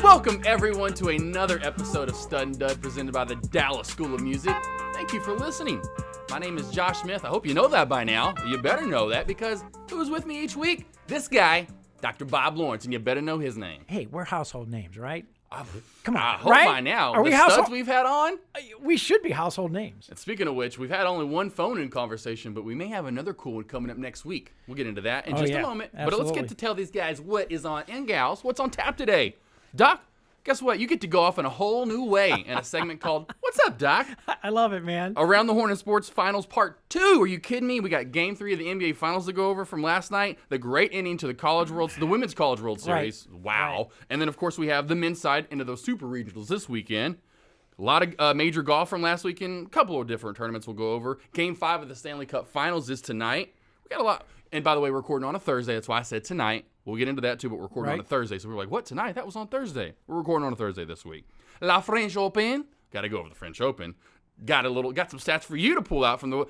Welcome, everyone, to another episode of Stud and Dud presented by the Dallas School of Music. Thank you for listening. My name is Josh Smith. I hope you know that by now. You better know that because who's with me each week? This guy, Dr. Bob Lawrence, and you better know his name. Hey, we're household names, right? Come on, I hope right? by now. Are the we studs we've had on? We should be household names. And speaking of which, we've had only one phone-in conversation, but we may have another cool one coming up next week. We'll get into that in just a moment. Absolutely. But let's get to tell these guys what is on, and gals, what's on tap today. Doc, guess what? You get to go off in a whole new way in a segment called What's Up, Doc? I love it, man. Around the Horn in Sports Finals Part 2. Are you kidding me? We got Game 3 of the NBA Finals to go over from last night. The great ending to the Women's College World Series. Right. Wow. Right. And then, of course, we have the men's side into those Super Regionals this weekend. A lot of major golf from last weekend. A couple of different tournaments we'll go over. Game 5 of the Stanley Cup Finals is tonight. We got a lot. And by the way, we're recording on a Thursday. That's why I said tonight. We'll get into that too, but we're recording on a Thursday. So we were like, what, tonight? That was on Thursday. We're recording on a Thursday this week. La French Open. Got to go over the French Open. Got some stats for you to pull out from the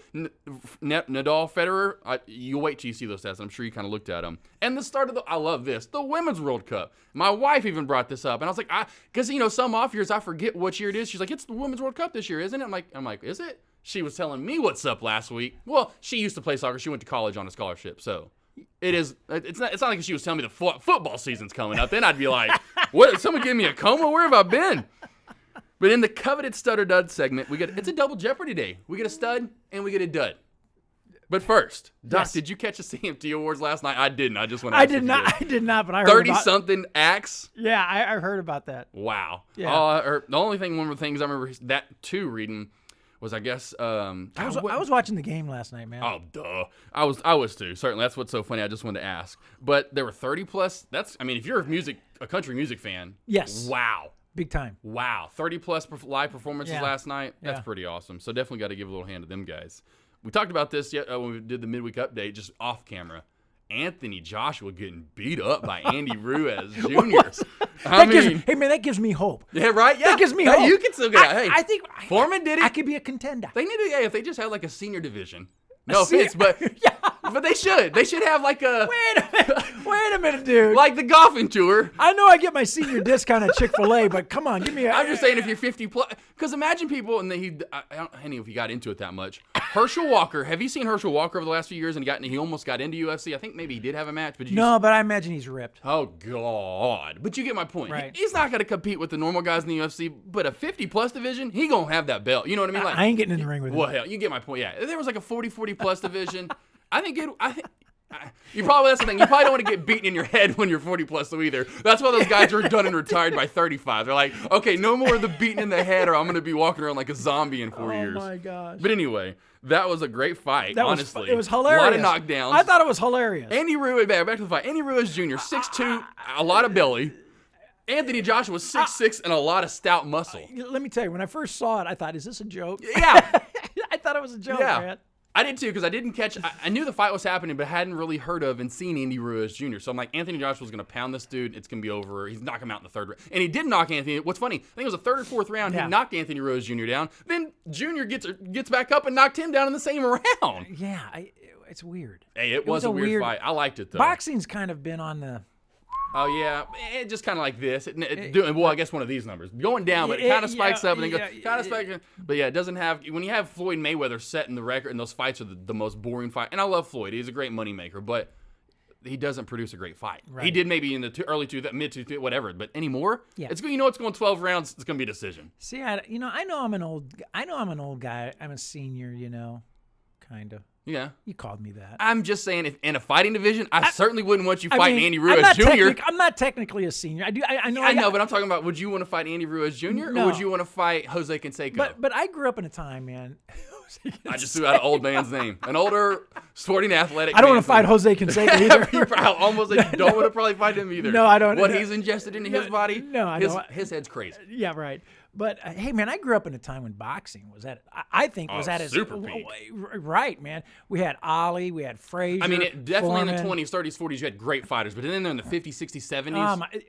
Nadal, Federer. You wait till you see those stats. I'm sure you kind of looked at them. And the start of I love this, the Women's World Cup. My wife even brought this up, and I was like, because some off years I forget which year it is. She's like, it's the Women's World Cup this year, isn't it? I'm like, is it? She was telling me what's up last week. Well, she used to play soccer. She went to college on a scholarship, so it is. It's not like she was telling me the football season's coming up. Then I'd be like, what? Someone give me a coma? Where have I been? But in the coveted stud or dud segment, it's a double Jeopardy day. We get a stud and we get a dud. But first, Doc, yes. Did you catch the CMT Awards last night? I didn't. I just want to. I did not. But I heard 30-something acts. Yeah, I heard about that. Wow. Yeah. The only thing, one of the things I remember that too reading was, I guess. I was watching the game last night, man. Oh, duh. I was too. Certainly, that's what's so funny. I just wanted to ask. But there were 30 plus. If you're a country music fan. Yes. Wow. Big time. Wow. 30 plus live performances last night. That's Yeah. pretty awesome. So definitely got to give a little hand to them guys. We talked about this when we did the midweek update, just off camera. Anthony Joshua getting beat up by Andy Ruiz Jr. Hey, man, that gives me hope. Yeah, right? Yeah. That gives me hope. You can still get out. Hey, I think Foreman did it. I could be a contender. They need to, if they just had like a senior division. No offense, but but they should. They should have like a Wait a minute, dude. like the golfing tour. I know I get my senior discount at Chick-fil-A, but come on, give me a. I'm just saying if you're 50 plus, because imagine people, and I don't know if he got into it that much. Herschel Walker, have you seen Herschel Walker over the last few years? And he almost got into UFC. I think maybe he did have a match, but no, but I imagine he's ripped. Oh God! But you get my point. Right. He's not going to compete with the normal guys in the UFC, but a 50 plus division, he gonna have that belt. You know what I mean? Like, I ain't getting in the ring with him. Well, hell, you get my point. Yeah, if there was like a 40 plus division. I think you probably, that's the thing. You probably don't want to get beaten in your head when you're 40 plus though either. That's why those guys are done and retired by 35. They're like, okay, no more of the beating in the head, or I'm going to be walking around like a zombie in 4 years. Oh my gosh! But anyway, that was a great fight. Honestly, it was hilarious. A lot of knockdowns. I thought it was hilarious. Andy Ruiz, back to the fight. Andy Ruiz Jr., 6'2", a lot of belly. Anthony Joshua was 6'6", and a lot of stout muscle. Let me tell you, when I first saw it, I thought, is this a joke? Yeah. I thought it was a joke, Yeah. man. I did too, because I didn't catch. I knew the fight was happening, but hadn't really heard of and seen Andy Ruiz Jr. So I'm like, Anthony Joshua's going to pound this dude. It's going to be over. He's knock him out in the third round. And he did knock Anthony. What's funny, I think it was the third or fourth round. Yeah. He knocked Anthony Ruiz Jr. down. Then Jr. gets back up and knocked him down in the same round. Yeah, it's weird. Hey, it was a weird fight. I liked it, though. Boxing's kind of been on the... Oh, yeah. It just kind of like this. Well, I guess one of these numbers. Going down, but it kind of spikes up and then goes, kind of spikes. But yeah, it doesn't have, when you have Floyd Mayweather setting the record, and those fights are the most boring fight. And I love Floyd. He's a great moneymaker, but he doesn't produce a great fight. Right. He did maybe in the mid-2, whatever, but anymore, it's going 12 rounds, it's going to be a decision. See, I know I'm an old guy. I'm a senior, kind of. Yeah. You called me that. I'm just saying, if in a fighting division, I certainly wouldn't want you fighting Andy Ruiz Jr. I'm not technically a senior. I know, but I'm talking about, would you want to fight Andy Ruiz Jr. No. or would you want to fight Jose Canseco? But I grew up in a time, man. I just threw out an old man's name. An older, sporting, athletic I don't want to fight Jose Canseco either. I almost don't want to probably fight him either. No, I don't. What he's ingested into his body, no, I don't. His head's crazy. Yeah, right. But hey, man, I grew up in a time when boxing was at, I think, was at its super peak. Right, man. We had Ali, we had Frazier. I mean, definitely Foreman. in the 20s, 30s, 40s, you had great fighters, but then in the 50s, 60s, 70s,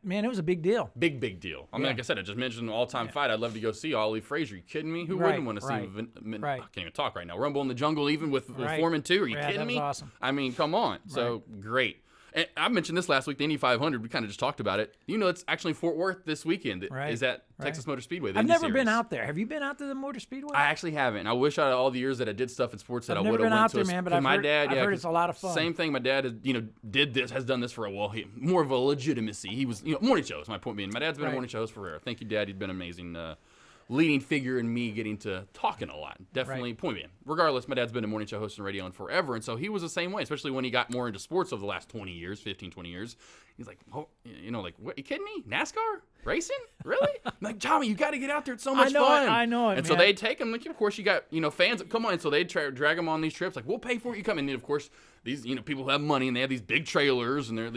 man, it was a big deal. Big deal. I mean, like I said, I just mentioned an all-time fight. I'd love to go see Ali Frazier. You kidding me? Who wouldn't want to see him? I can't even talk right now. Rumble in the Jungle, even with Foreman too. Are you kidding me? That was awesome. I mean, come on. So great. And I mentioned this last week, the Indy 500. We kind of just talked about it. You know, it's actually Fort Worth this weekend. Right. Is at Texas Motor Speedway. The I've Indy never Series. been out there. Have you been out to the Motor Speedway? I actually haven't. I wish I had all the years that I did stuff in sports that I've I would never have been went out to. there, man, but I've heard it's a lot of fun. Same thing. My dad, has done this for a while. More of a legitimacy. He was, morning shows. My point being, my dad's been a morning shows forever. Thank you, Dad. He's been an amazing leading figure in me getting to talking a lot. Definitely, point being. Regardless, my dad's been a morning show host and radio on forever, and so he was the same way, especially when he got more into sports over the last 20 years, 15, 20 years. He's like, what, you kidding me? NASCAR? Racing? Really? I'm like, Tommy, you got to get out there. It's so much fun. I know it, And man. so they take him. Like, of course, you got, fans that come on. And so they drag him on these trips. Like, we'll pay for it. You come in. And, of course, these, people who have money, and they have these big trailers. And they're, and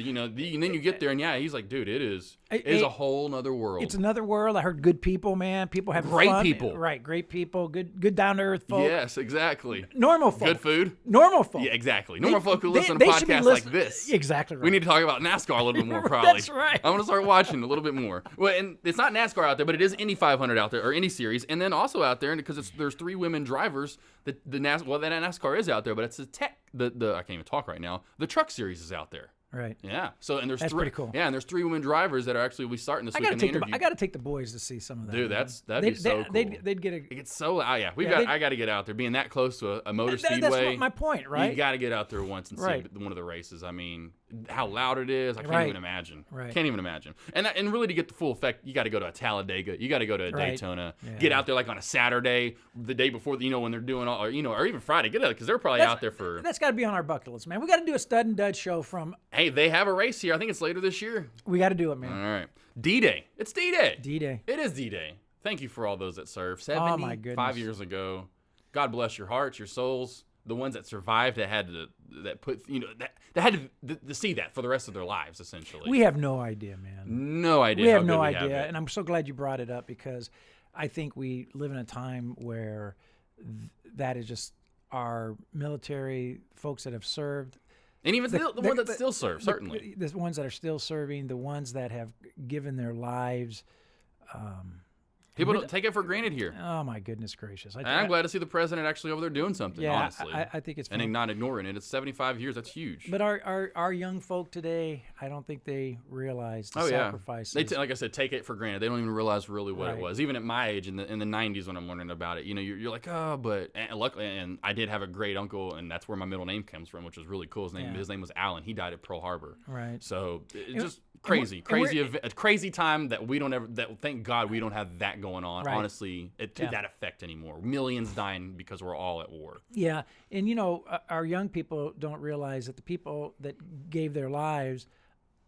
then you get there. And, yeah, he's like, dude, it is a whole nother world. It's another world. I heard good people, man. People have great fun. people. Right, great people. Good down-to-earth folk. Yes, exactly. Normal folk. Good food. Normal folk. Yeah, exactly. Normal folk who listen to podcasts like this. Exactly right. We need to talk about NASCAR a little bit more, probably. That's right. I'm going to start watching a little bit more. Well, and it's not NASCAR out there, but it is Indy 500 out there, or Indy Series. And then also out there, because there's 3 women drivers, that NASCAR is out there, but it's the I can't even talk right now. The Truck Series is out there. Right. Yeah. So, and there's That's pretty cool. Yeah, and there's 3 women drivers that are actually we starting this week in the interview. I got to take the boys to see some of that. Dude, that'd be so cool. They'd get a. It gets so yeah. I got to get out there. Being that close to a motor speedway. That's my point, right? You got to get out there once and see one of the races. I mean, how loud it is, I can't even imagine. Right. Can't even imagine. And really to get the full effect, you got to go to a Talladega. You got to go to a Daytona. Yeah. Get out there like on a Saturday, the day before, when they're doing all, or even Friday. Get out because they're probably out there for. That's got to be on our bucket list, man. We got to do a stud and dud show from. Hey, they have a race here. I think it's later this year. We got to do it, man. All right. D-Day. It's D-Day. D-Day. It is D-Day. Thank you for all those that served. Oh, my goodness. 5 years ago. God bless your hearts, your souls. The ones that survived that had to see that for the rest of their lives, essentially. We have no idea, man. No idea. We have no idea, and I'm so glad you brought it up because I think we live in a time where that is just our military folks that have served. And even the ones that still serve, certainly. The ones that are still serving, the ones that have given their lives. People don't take it for granted here. Oh, my goodness gracious. And I'm glad to see the president actually over there doing something, honestly. I think it's fun. And not ignoring it. It's 75 years. That's huge. But our young folk today, I don't think they realize the sacrifices. They like I said, take it for granted. They don't even realize really what it was. Even at my age, in the 90s when I'm learning about it, you're like, oh, but luckily, and I did have a great uncle, and that's where my middle name comes from, which was really cool. His name was Alan. He died at Pearl Harbor. Right. So just crazy a crazy time that we don't ever. That thank God we don't have that going on. Right. Honestly, to that effect anymore. Millions dying because we're all at war. Yeah, and our young people don't realize that the people that gave their lives,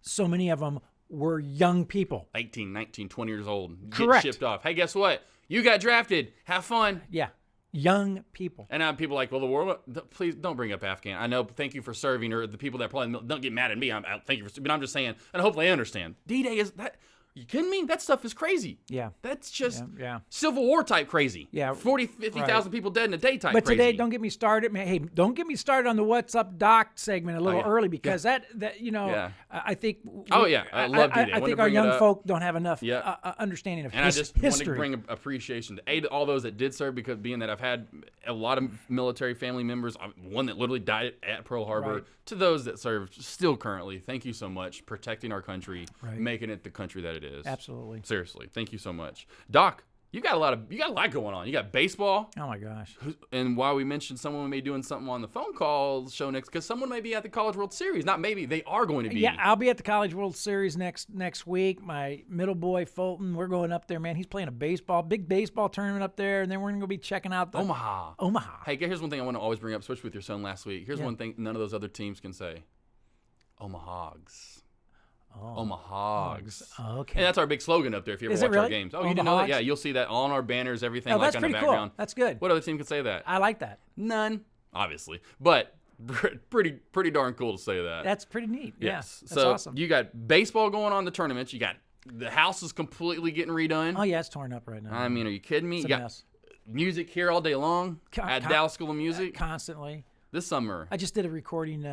so many of them were young people. 18, 19, 20 years old. Correct. Get shipped off. Hey, guess what? You got drafted. Have fun. Yeah. Young people. And now people are like, well, the war, please don't bring up Afghan. I know, thank you for serving, or the people that probably don't get mad at me. Thank you for, but I'm just saying, and hopefully they understand. D-Day is that. You kidding me? That stuff is crazy. Yeah. That's just Civil War type crazy. Yeah. 40, 50,000 people dead in a day type but crazy. But today, don't get me started. Man, hey, don't get me started on the What's Up Doc segment a little early because I think. I love D-Day. I think our young folk don't have enough understanding of history. And I just want to bring appreciation to all those that did serve, because being that I've had a lot of military family members, one that literally died at Pearl Harbor, to those that serve still currently. Thank you so much, protecting our country, making it the country that it is. Absolutely. Seriously, thank you so much, Doc. You got a lot going on. You got baseball. Oh my gosh! And while we mentioned someone may be doing something on the phone call show next, because someone may be at the College World Series. Not maybe, they are going to be. Yeah, I'll be at the College World Series next week. My middle boy Fulton, we're going up there, man. He's playing a big baseball tournament up there, and then we're gonna go be checking out Omaha. Hey, here's one thing I want to always bring up, especially with your son last week. Here's one thing none of those other teams can say. Omahogs. Omahogs. Oh, okay. And that's our big slogan up there if you ever watch our games. Oh, you didn't know that? Yeah, you'll see that on our banners, everything that's on the pretty background. Cool. That's good. What other team could say that? I like that. None, obviously. But pretty darn cool to say that. That's pretty neat. Yes. Yeah, that's awesome. You got baseball going on, the tournaments. You got the house is completely getting redone. Oh, yeah, it's torn up right now. I mean, are you kidding me? It's You a got mess. music here all day long at Dallas School of Music. Constantly. This summer. I just did a recording.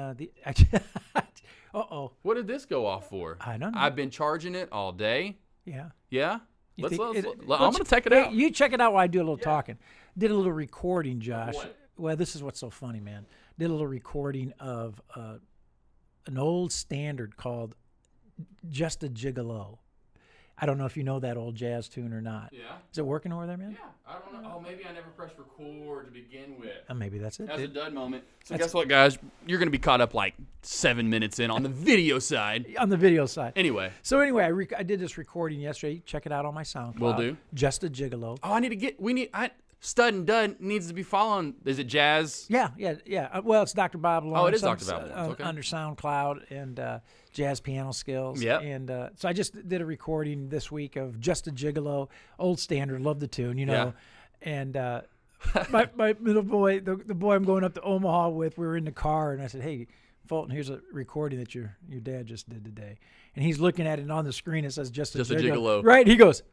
What did this go off for? I don't know. I've been charging it all day. Yeah. Yeah? I'm going to check it Hey, out. you check it out while I do a little talking. Did a little recording, Josh. What? Well, this is what's so funny, man. Did a little recording of an old standard called Just a Gigolo. I don't know if you know that old jazz tune or not. Yeah. Is it working over there, man? Yeah. I don't know. Oh, maybe I never pressed record to begin with. Maybe that's it. That's dude. a dud moment. So guess what, guys? You're going to be caught up like 7 minutes in on the video side. On the video side. Anyway. So anyway, I did this recording yesterday. Check it out on my SoundCloud. Will do. Just a Gigolo. Oh, Stud and Dud needs to be following. Is it Jazz? Yeah. Well, it's Dr. Bob Lawrence. Oh, it is Dr. Bob Lawrence. Okay. Under SoundCloud and Jazz Piano Skills. Yep. And so I just did a recording this week of Just a Gigolo, old standard, love the tune, you know. Yeah. And my middle boy, the boy I'm going up to Omaha with, we were in the car, and I said, "Hey, Fulton, here's a recording that your dad just did today." And he's looking at it, and on the screen it says Just a Gigolo. Right? He goes,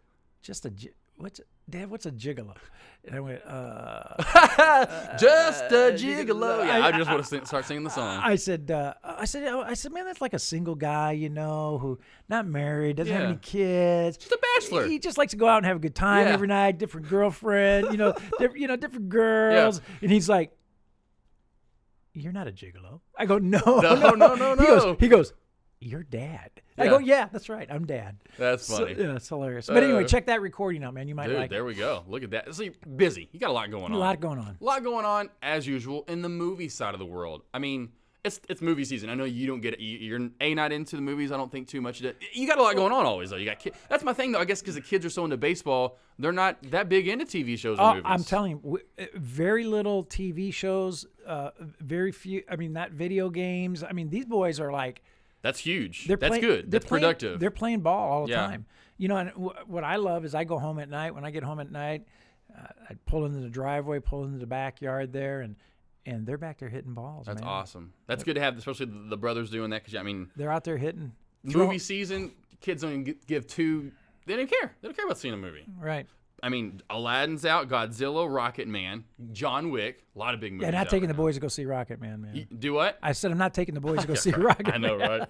Dad, what's a gigolo? And I went, Just a Gigolo. Yeah, I just want to start singing the song. I said, man, that's like a single guy, you know, who not married, doesn't have any kids. Just a bachelor. He just likes to go out and have a good time every night, different girlfriend, different girls. Yeah. And he's like, "You're not a gigolo." I go, No. He goes, "You're Dad." I go, "Yeah, that's right. I'm Dad." That's funny. So, yeah, it's hilarious. But anyway, check that recording out, man. You might like it. There we go. Look at that. So you're busy. You got a lot going on. A lot going on, as usual, in the movie side of the world. I mean, it's movie season. I know you don't get it. You're not into the movies. I don't think too much. You got a lot going on always, though. You got kids. That's my thing, though. I guess because the kids are so into baseball, they're not that big into TV shows or movies. I'm telling you, very little TV shows, very few. I mean, not video games. I mean, these boys are like. That's huge. That's good. That's productive. They're playing ball all the time. You know, and what I love is I go home at night. When I get home at night, I pull into the driveway, pull into the backyard there, and they're back there hitting balls. That's man. Awesome. That's good to have, especially the brothers doing that. Because I mean, they're out there hitting. Movie season, kids don't even give two. They don't care. They don't care about seeing a movie. Right. I mean, Aladdin's out, Godzilla, Rocket Man, John Wick, a lot of big movies. Yeah, not taking the boys to go see Rocket Man, man. Do what? I said I'm not taking the boys to go see Rocket Man. I know, right?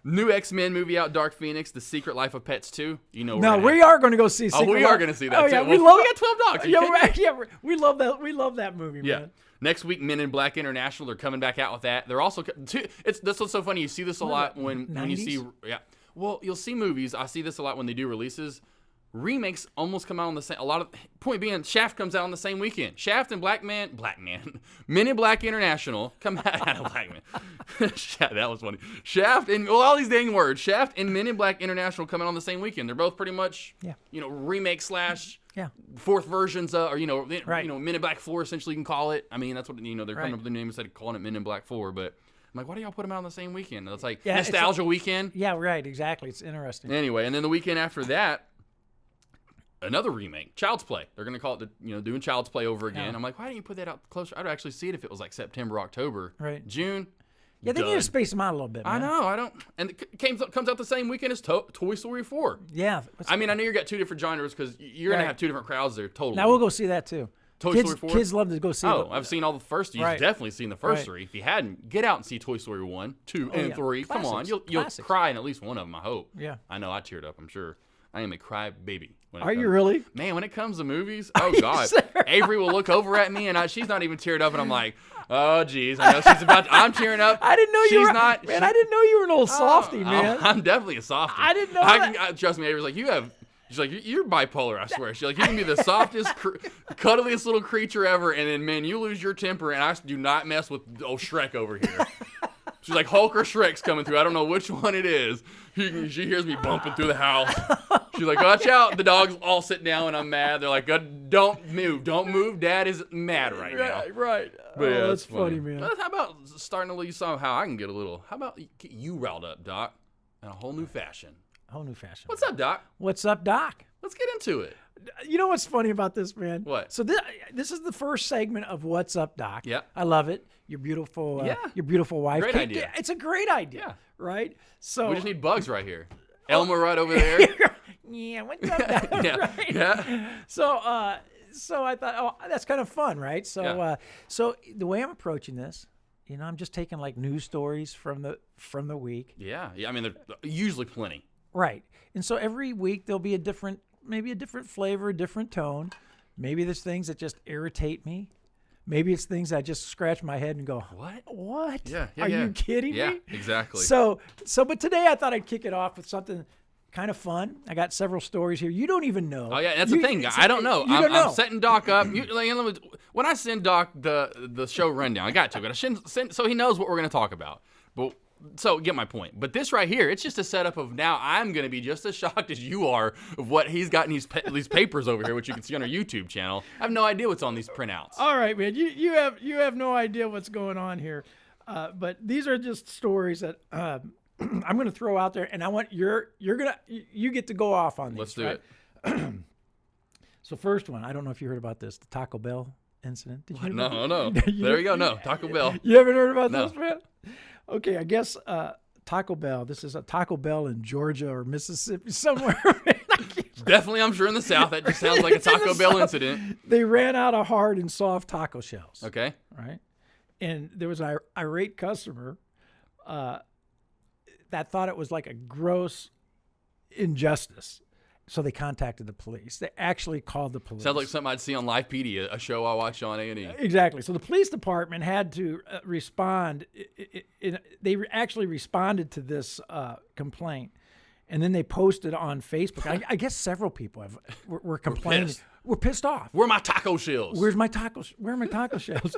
New X-Men movie out, Dark Phoenix, The Secret Life of Pets 2. You know. No, we are going to go see. We are going to see that too. Yeah, we got 12 dogs. We love that. We love that movie, man. Yeah. Next week, Men in Black International. They're coming back out with that. They're also that's what's so funny. You see this a lot when you see Well, you'll see movies. I see this a lot when they do releases. Remakes almost come out on the same. A lot of point being, Shaft comes out on the same weekend. Shaft and Men in Black International come out. Black Man. That was funny. Shaft and all these dang words. Shaft and Men in Black International come out on the same weekend. They're both pretty much, remake / fourth versions, or Men in Black 4 essentially you can call it. I mean that's what they're coming up with the name instead of calling it Men in Black 4, but. I'm like, why do y'all put them out on the same weekend? It's like nostalgia weekend. Yeah, right, exactly. It's interesting. Anyway, and then the weekend after that. Another remake, Child's Play. They're going to call it, doing Child's Play over again. Yeah. I'm like, why didn't you put that out closer? I'd actually see it if it was like September, October, June. Yeah, they need to space them out a little bit, man. I know, I don't. And it comes out the same weekend as Toy Story 4. Yeah. I mean, I know you got two different genres because you're going to have two different crowds there, totally. Now we'll go see that too. Story 4? Kids love to go see it. Oh, I've seen all the first. You've definitely seen the first three. If you hadn't, get out and see Toy Story 1, 2, and 3. Classics. Come on. You'll cry in at least one of them, I hope. Yeah. I know, I teared up, I'm sure. I am a cry baby. Are you really? Man, when it comes to movies, oh, God. Avery will look over at me, and she's not even teared up, and I'm like, oh, geez. I know she's about to, I'm tearing up. I didn't know you were. Not. Man, I didn't know you were an old softie, man. I'm definitely a softie. I didn't know that. Trust me, Avery's like, she's like, you're bipolar, I swear. She's like, you can be the softest, cuddliest little creature ever, and then, man, you lose your temper, and I do not mess with old Shrek over here. She's like, Hulk or Shrek's coming through. I don't know which one it is. She hears me bumping through the house. She's like, watch out. The dogs all sit down and I'm mad. They're like, don't move. Don't move. Dad is mad right now. Right. But yeah, that's funny, man. But how about starting to leave somehow I can get a little, how about get you riled up, Doc, in a whole new fashion? What's up, Doc? What's up, Doc? Let's get into it. You know what's funny about this, man? What? So this is the first segment of What's Up, Doc. Yeah. I love it. Your beautiful wife. Great idea. It's a great idea. Right? So we just need Bugs right here. Elmer right over there. Yeah, what's up, Doc? Yeah. So I thought, that's kind of fun, right? So so the way I'm approaching this, I'm just taking like news stories from the week. Yeah. I mean, there's usually plenty. Right. And so every week there'll be maybe a different flavor, a different tone. Maybe there's things that just irritate me. Maybe it's things I just scratch my head and go, What? Yeah. Are you kidding me? Yeah, exactly. So, but today I thought I'd kick it off with something kind of fun. I got several stories here. You don't even know. Oh yeah, that's the thing. I don't know. I'm setting Doc up. When I send Doc the show rundown, I got to, but I shouldn't send so he knows what we're going to talk about. But so get my point. But this right here, it's just a setup of now I'm going to be just as shocked as you are of what he's got in these papers over here, which you can see on our YouTube channel. I have no idea what's on these printouts. All right, man. You have no idea what's going on here, but these are just stories that. I'm going to throw out there, and I want you get to go off on these. Let's do right? it. So first one, I don't know if you heard about this, the Taco Bell incident. Did you? No. There you go. No, Taco Bell. You haven't heard about No. this, man? Okay, I guess Taco Bell. This is a Taco Bell in Georgia or Mississippi somewhere. Definitely, I'm sure in the South. That just sounds like a Taco Bell incident. They ran out of hard and soft taco shells. Okay. Right, and there was an irate customer. That thought it was like a gross injustice. So they contacted the police. They actually called the police. Sounds like something I'd see on Live PD, a show I watch on A&E. Exactly. So the police department had to respond. They actually responded to this complaint. And then they posted on Facebook. I guess several people were complaining. We're pissed off. Where are my taco shells? Where are my taco shells?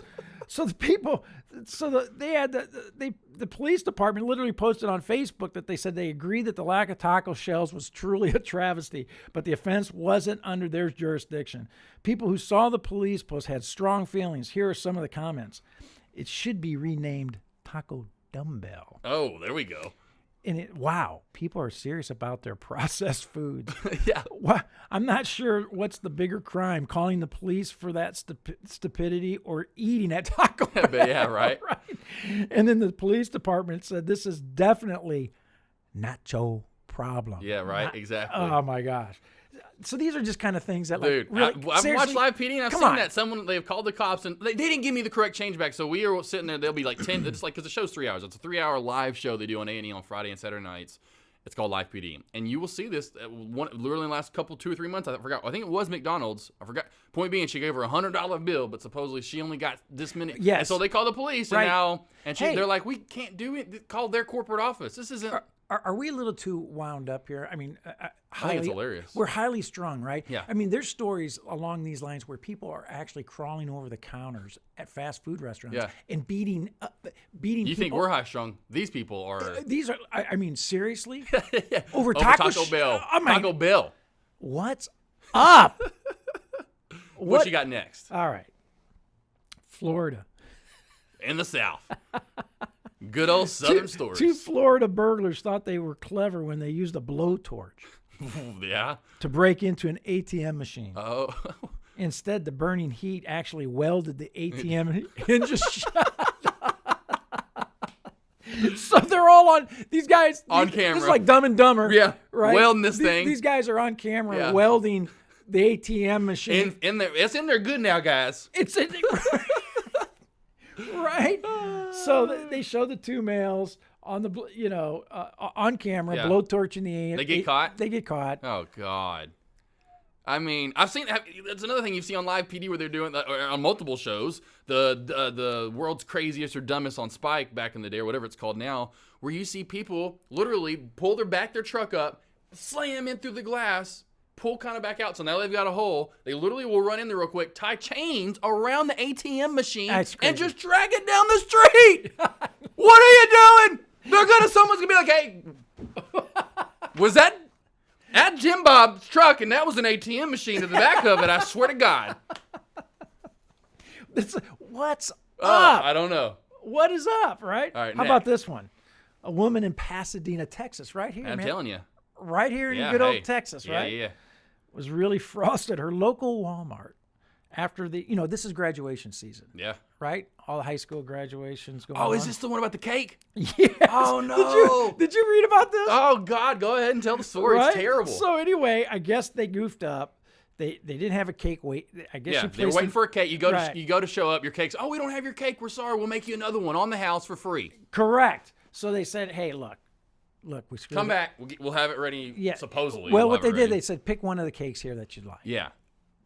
So the people, the police department literally posted on Facebook that they said they agreed that the lack of taco shells was truly a travesty, but the offense wasn't under their jurisdiction. People who saw the police post had strong feelings. Here are some of the comments. It should be renamed Taco Dumbbell. Oh, there we go. And wow, people are serious about their processed foods. Yeah. I'm not sure what's the bigger crime, calling the police for that stupidity or eating at Taco Bell. Yeah, right. Right. And then the police department said this is definitely not your problem. Yeah, right. Exactly. Oh, my gosh. So these are just kind of things that, dude, really, I've watched Live PD and I've seen on. that they've called the cops and they didn't give me the correct change back. So we are sitting there. They'll be like 10. It's like because the show's 3 hours. It's a 3-hour live show they do on A&E on Friday and Saturday nights. It's called Live PD, and you will see this literally in the last 2 or 3 months. I forgot. I think it was McDonald's. I forgot. Point being, she gave her $100 bill, but supposedly she only got this many. Yes. And so they called the police, Right. They're like, we can't do it. Call their corporate office. This isn't. Are we a little too wound up here? I mean, I think it's hilarious. We're highly strung, right? Yeah. I mean, there's stories along these lines where people are actually crawling over the counters at fast food restaurants and beating You people. think we're high strung? These people are. These are. I mean, seriously? Yeah. Over Taco Bell. Oh my, Taco Bell. What's up? What you got next? All right. Florida. In the South. Good old Southern stories. 2 Florida burglars thought they were clever when they used a blowtorch Yeah. to break into an ATM machine. Oh. Instead, the burning heat actually welded the ATM hinges shut. So they're all on these guys on camera. This is like Dumb and Dumber. Yeah. Right. Welding this thing. These guys are on camera welding the ATM machine. In there. It's in there good now, guys. It's in right. So they show the 2 males on the on camera blowtorching the. They get caught. They get caught. Oh God. I mean, I've seen. That's another thing you see on Live PD where they're doing that on multiple shows. The world's craziest or dumbest on Spike back in the day or whatever it's called now, where you see people literally pull their truck up, slam in through the glass, pull kind of back out. So now they've got a hole. They literally will run in there real quick, tie chains around the ATM machine, and just drag it down the street. What are you doing? Someone's gonna be like, hey, was that Jim Bob's truck? And that was an ATM machine at the back of it. I swear to God. What's up? I don't know. What is up, right? All right, how about this one? A woman in Pasadena, Texas, right here, I'm telling you. Right here in good old Texas, right? Yeah. Was really frosted her local Walmart after this is graduation season. Yeah. Right? All the high school graduations going on. Oh, is this the one about the cake? Yes. Oh, no. Did you read about this? Oh, God. Go ahead and tell the story. Right? It's terrible. So anyway, I guess they goofed up. They didn't have a cake wait. I guess they were waiting for a cake. You go to show up. Your cake's, oh, we don't have your cake. We're sorry. We'll make you another one on the house for free. Correct. So they said, hey, look, we screwed Come back. We'll have it ready. Yeah. Supposedly. Well, what they did, they said, pick one of the cakes here that you'd like. Yeah.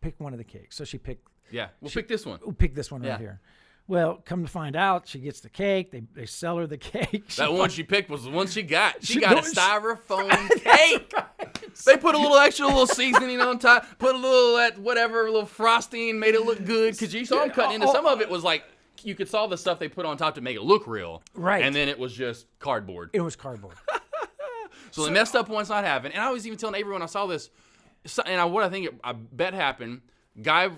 Pick one of the cakes. So she picked Yeah, we'll pick this one. We'll pick this one Yeah. right here. Well, come to find out, she gets the cake. They sell her the cake. That one she picked was the one she got. She She got a goes- styrofoam cake. They put a little extra little seasoning on top, put a little little frosting, made it look good. Because you saw them cutting into some of it was like, you could saw the stuff they put on top to make it look real. Right. And then it was just cardboard. It was cardboard. So they messed up once not having. And I was even telling everyone I saw this, and what I bet happened, guy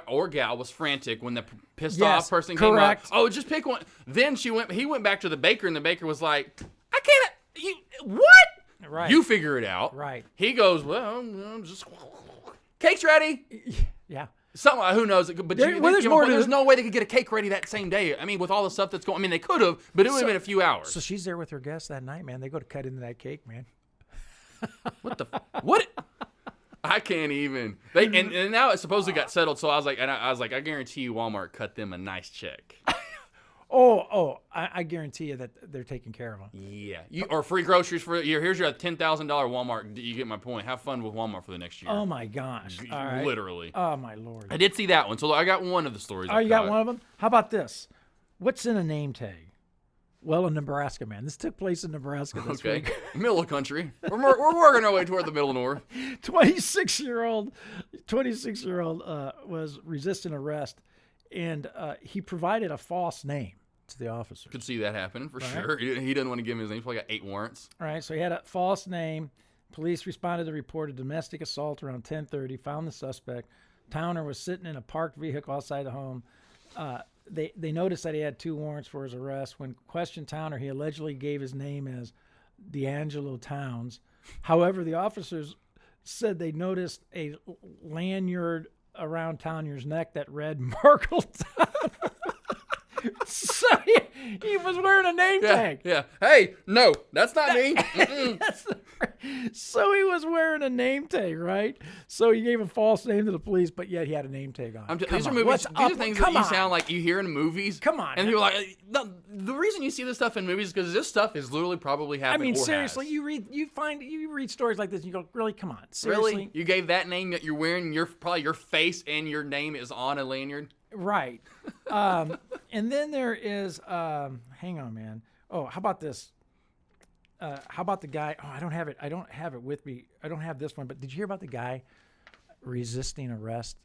or gal was frantic when the pissed off person correct. came up. Oh, just pick one. Then he went back to the baker, and the baker was like, I can't, what? Right. You figure it out. Right. He goes, well, just, cake's ready. Yeah. Something, who knows? But there's no way they could get a cake ready that same day. I mean, with all the stuff that's going, I mean, they could have, but it would have been a few hours. So she's there with her guests that night, man. They go to cut into that cake, man. What? I can't even. And now it supposedly got settled. So I was like, I guarantee you, Walmart cut them a nice check. I guarantee you that they're taking care of them. Yeah, or free groceries for your. Here's your $10,000 Walmart. You get my point. Have fun with Walmart for the next year. Oh my gosh! All right. Literally. Oh my Lord! I did see that one. So I got one of the stories. Oh, you got one of them? How about this? What's in a name tag? Well, in Nebraska, man. This took place in Nebraska this Okay, week. middle of country. We're working our way toward the middle north. 26-year-old was resisting arrest, and he provided a false name to the officer. Could see that happening for sure. He doesn't want to give him his name. He's probably got 8 warrants. All right, so he had a false name. Police responded to report a domestic assault around 10:30. Found the suspect. Towner was sitting in a parked vehicle outside the home. They noticed that he had 2 warrants for his arrest. When questioned Towner, he allegedly gave his name as D'Angelo Towns. However, the officers said they noticed a lanyard around Towner's neck that read Markle Town. So he was wearing a name tag. Yeah. Hey, no, that's not me. So he was wearing a name tag, right? So he gave a false name to the police, but yet he had a name tag on. These are movies. These are things that you sound like you hear in movies. Come on. And you're like, the reason you see this stuff in movies is because this stuff is literally probably happened. I mean, or seriously, has. you read stories like this, and you go, really? Come on, seriously? Really? You gave that name that you're wearing, probably your face and your name is on a lanyard? Right. And then there is, hang on, man. Oh, how about this? How about the guy? Oh, I don't have it with me. I don't have this one. But did you hear about the guy resisting arrest,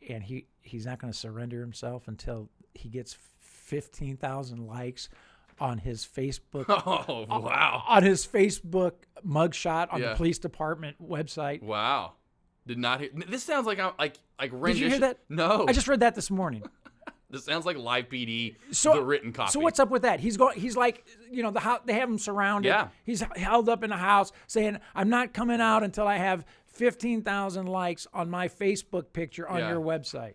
and he's not going to surrender himself until he gets 15,000 likes on his Facebook. Oh, wow. On his Facebook mugshot on the police department website. Wow. Did not hear. This sounds like rendition. Did you hear that? No. I just read that this morning. This sounds like Live PD, the written copy. So what's up with that? He's like, they have him surrounded. Yeah. He's held up in a house saying, I'm not coming out until I have 15,000 likes on my Facebook picture on your website.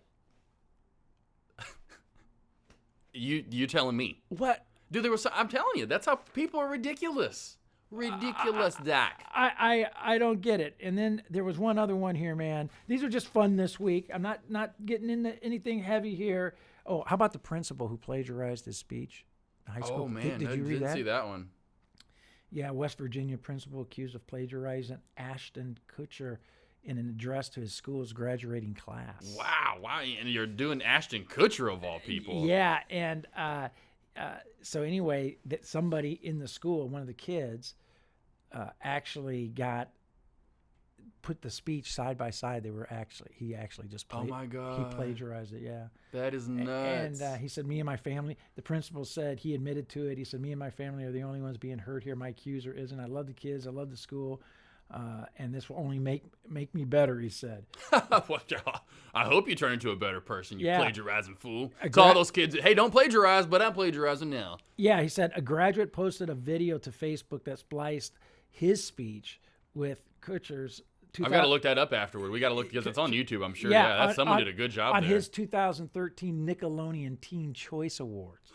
You telling me? What? Dude, I'm telling you, that's how people are ridiculous. Ridiculous, Dak. I don't get it. And then there was one other one here, man. These are just fun this week. I'm not getting into anything heavy here. Oh, how about the principal who plagiarized his speech in high school? Oh, man. Did you read didn't that? see that one. Yeah, West Virginia principal accused of plagiarizing Ashton Kutcher in an address to his school's graduating class. Wow. And you're doing Ashton Kutcher of all people. Yeah, and so anyway, that somebody in the school, one of the kids, actually put the speech side by side. He actually just Oh my God. He plagiarized it, yeah. That is nuts. And he said, me and my family, the principal said, he admitted to it. He said, me and my family are the only ones being hurt here. My accuser isn't. I love the kids. I love the school. And this will only make me better, he said. I hope you turn into a better person, you plagiarizing fool. A To all those kids, hey, don't plagiarize, but I'm plagiarizing now. Yeah, he said a graduate posted a video to Facebook that spliced his speech with Kutcher's. I've got to look that up afterward. We got to look because it's on YouTube, I'm sure. Someone did a good job on there. his 2013 Nickelodeon Teen Choice Awards.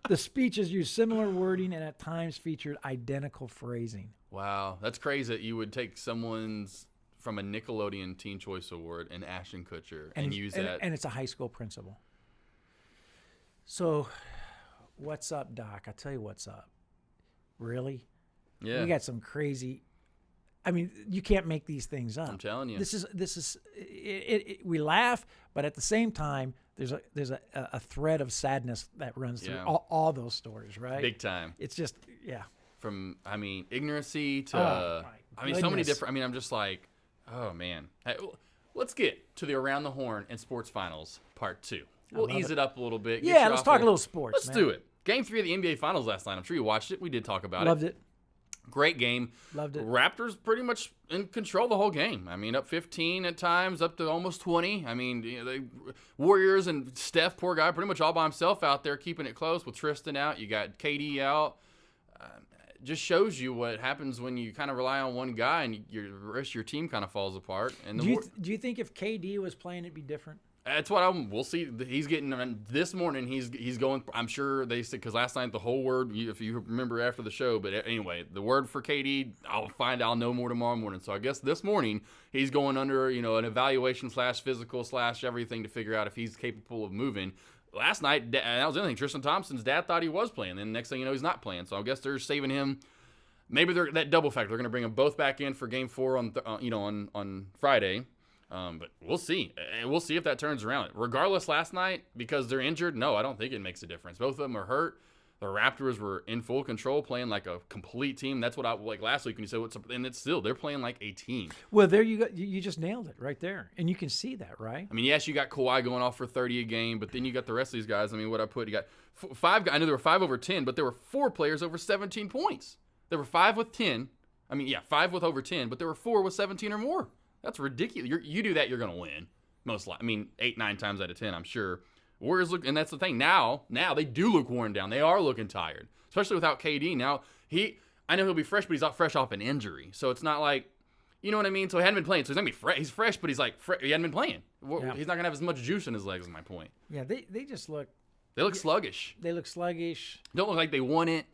The speeches used similar wording and at times featured identical phrasing. Wow, that's crazy that you would take someone's from a Nickelodeon Teen Choice Award and Ashton Kutcher and use that. And it's a high school principal. So, what's up, Doc? I tell you what's up. Really? Yeah. We got some crazy I mean, you can't make these things up. I'm telling you. This is we laugh, but at the same time, there's a thread of sadness that runs through all those stories, right? Big time. It's just, yeah. From, ignorancy to, so many goodness. different, I'm just like, oh, man. Hey, let's get to the Around the Horn and Sports Finals Part 2. We'll ease it up a little bit. Yeah, let's talk a little sports, Let's do it. Game 3 of the NBA Finals last night. I'm sure you watched it. We did talk about Loved it. Great game. Loved it. Raptors pretty much in control the whole game. Up 15 at times, up to almost 20. Warriors and Steph, poor guy, pretty much all by himself out there keeping it close with Tristan out. You got KD out. Just shows you what happens when you kind of rely on one guy and the rest of your team kind of falls apart. And do you think if KD was playing, it'd be different? That's what we'll see. He's getting this morning. He's going. I'm sure they said because last night the whole word, if you remember after the show. But anyway, the word for KD, I'll know more tomorrow morning. So I guess this morning he's going under an evaluation / physical / everything to figure out if he's capable of moving. Last night, that was the other thing. Tristan Thompson's dad thought he was playing. Then the next thing you know, he's not playing. So I guess they're saving him. Maybe they're that double factor. They're going to bring them both back in for Game 4 on Friday. But we'll see. We'll see if that turns around. Regardless, last night, because they're injured, no, I don't think it makes a difference. Both of them are hurt. The Raptors were in full control, playing like a complete team. That's what I like last week when you said and it's still they're playing like a team. Well, there you go. You just nailed it right there, and you can see that, right? Yes, you got Kawhi going off for 30 a game, but then you got the rest of these guys. What I put, you got 5 guys. I know there were 5 over 10, but there were 4 players over 17 points. There were 5 with 10. 5 with over 10, but there were 4 with 17 or more. That's ridiculous. You do that, you're going to win. Most likely. 8, 9 times out of 10, I'm sure. Warriors look, and that's the thing. Now they do look worn down. They are looking tired, especially without KD. Now I know he'll be fresh, but he's not fresh off an injury. So it's not like, you know what I mean? So he hadn't been playing. So he's going to be fresh. He's fresh, but he's like, he hadn't been playing. Yeah. He's not going to have as much juice in his legs, is my point. Yeah, they just look. They look sluggish. They look sluggish. Don't look like they want it.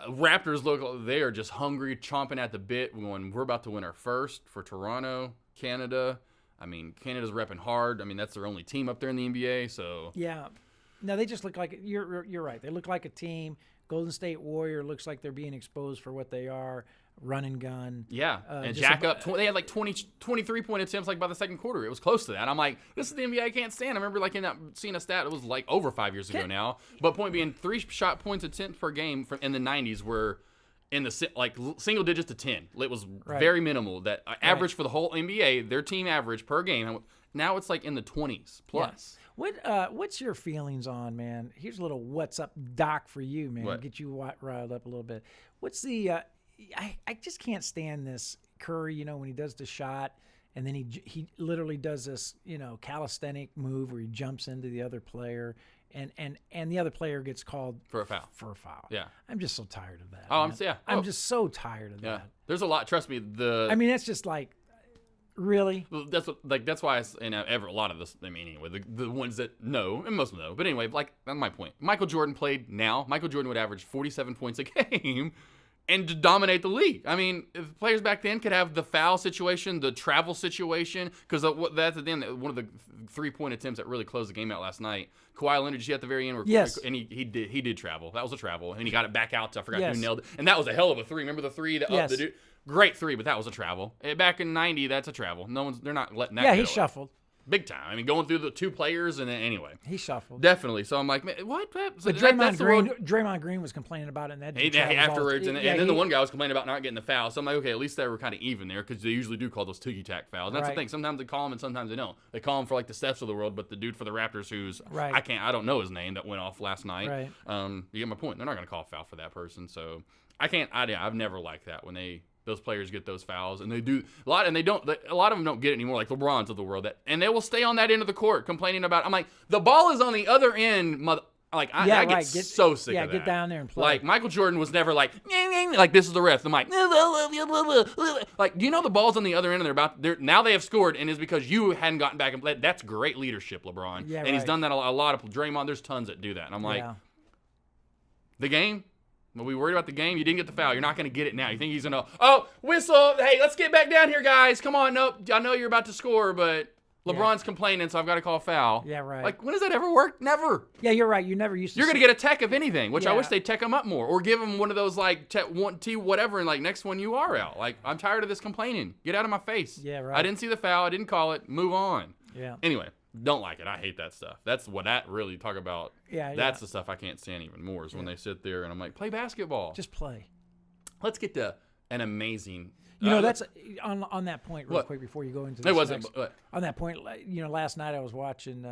Raptors look, they are just hungry, chomping at the bit. We're about to win our first for Toronto, Canada. Canada's repping hard. That's their only team up there in the NBA. So yeah, no, they just look like you're right. They look like a team. Golden State Warrior looks like they're being exposed for what they are. Run and gun. Yeah, and jack up. They had like 23-point attempts like by the second quarter. It was close to that. I'm like, this is the NBA I can't stand. I remember seeing a stat. It was like over 5 years ago now. But point being, 3 shot points attempts per game in the 90s were in the single digits to 10. It was very minimal. That average for the whole NBA, their team average per game. Now it's like in the 20s plus. Yeah. What's your feelings on, man? Here's a little what's up doc for you, man. What? Get you riled up a little bit. What's the I just can't stand this Curry, when he does the shot and then he literally does this, calisthenic move where he jumps into the other player and the other player gets called for a foul. Yeah. I'm just so tired of that. I'm just so tired of that. There's a lot, trust me, that's just like really? That's why a lot of this, anyway, the ones that know, and most of them know. But anyway, that's my point. Michael Jordan played now. Michael Jordan would average 47 points a game and to dominate the league. If players back then could have the foul situation, the travel situation, because that's at the end, one of the 3-point attempts that really closed the game out last night. Kawhi Leonard, did you see at the very end? Yes. And he did travel. That was a travel. And he got it back out to, I forgot who nailed it. And that was a hell of a 3. Remember the 3? The dude? Great 3, but that was a travel. Back in 90, that's a travel. They're not letting that go. Yeah, he shuffled. Big time. Going through the 2 players and anyway. He shuffled. Definitely. So I'm like, man, what? But Draymond Green was complaining about it. And afterwards. And then the one guy was complaining about not getting the foul. So I'm like, okay, at least they were kind of even there because they usually do call those ticky-tack fouls. And that's the thing. Sometimes they call them and sometimes they don't. They call them for like the Stephs of the world, but the dude for the Raptors who's, I don't know his name that went off last night. Right. You get my point. They're not going to call a foul for that person. So I've never liked that when those players get those fouls, and they do a lot, and a lot of them don't get it anymore, like LeBron's of the world, and they will stay on that end of the court complaining about. I'm like, the ball is on the other end, I get so sick of that. Get down there and play. Like Michael Jordan was never like this is the ref. I'm like, you know the ball's on the other end, and now they have scored, and it's because you hadn't gotten back and played. That's great leadership, LeBron, and he's done that a lot of Draymond. There's tons that do that, and I'm like, the game. Are we worried about the game? You didn't get the foul. You're not going to get it now. You think he's going to, whistle. Hey, let's get back down here, guys. Come on. Nope. I know you're about to score, but LeBron's complaining, so I've got to call a foul. Yeah, right. Like, when does that ever work? Never. Yeah, you're right. You never used to. You're going to get a tech, if anything, which I Yeah. wish they'd tech him up more. Or give him one of those, like, T whatever, and, like, next one you are out. Like, I'm tired of this complaining. Get out of my face. Yeah, right. I didn't see the foul. I didn't call it. Move on. Yeah. Anyway, don't like it. I hate that stuff. That's what that really talk about. Yeah, That's the stuff I can't stand even more is when they sit there and I'm like, play basketball. Just play. Let's get to an amazing. That's on that point real What? quick before you go into It this wasn't. next- But, on that point, last night I was watching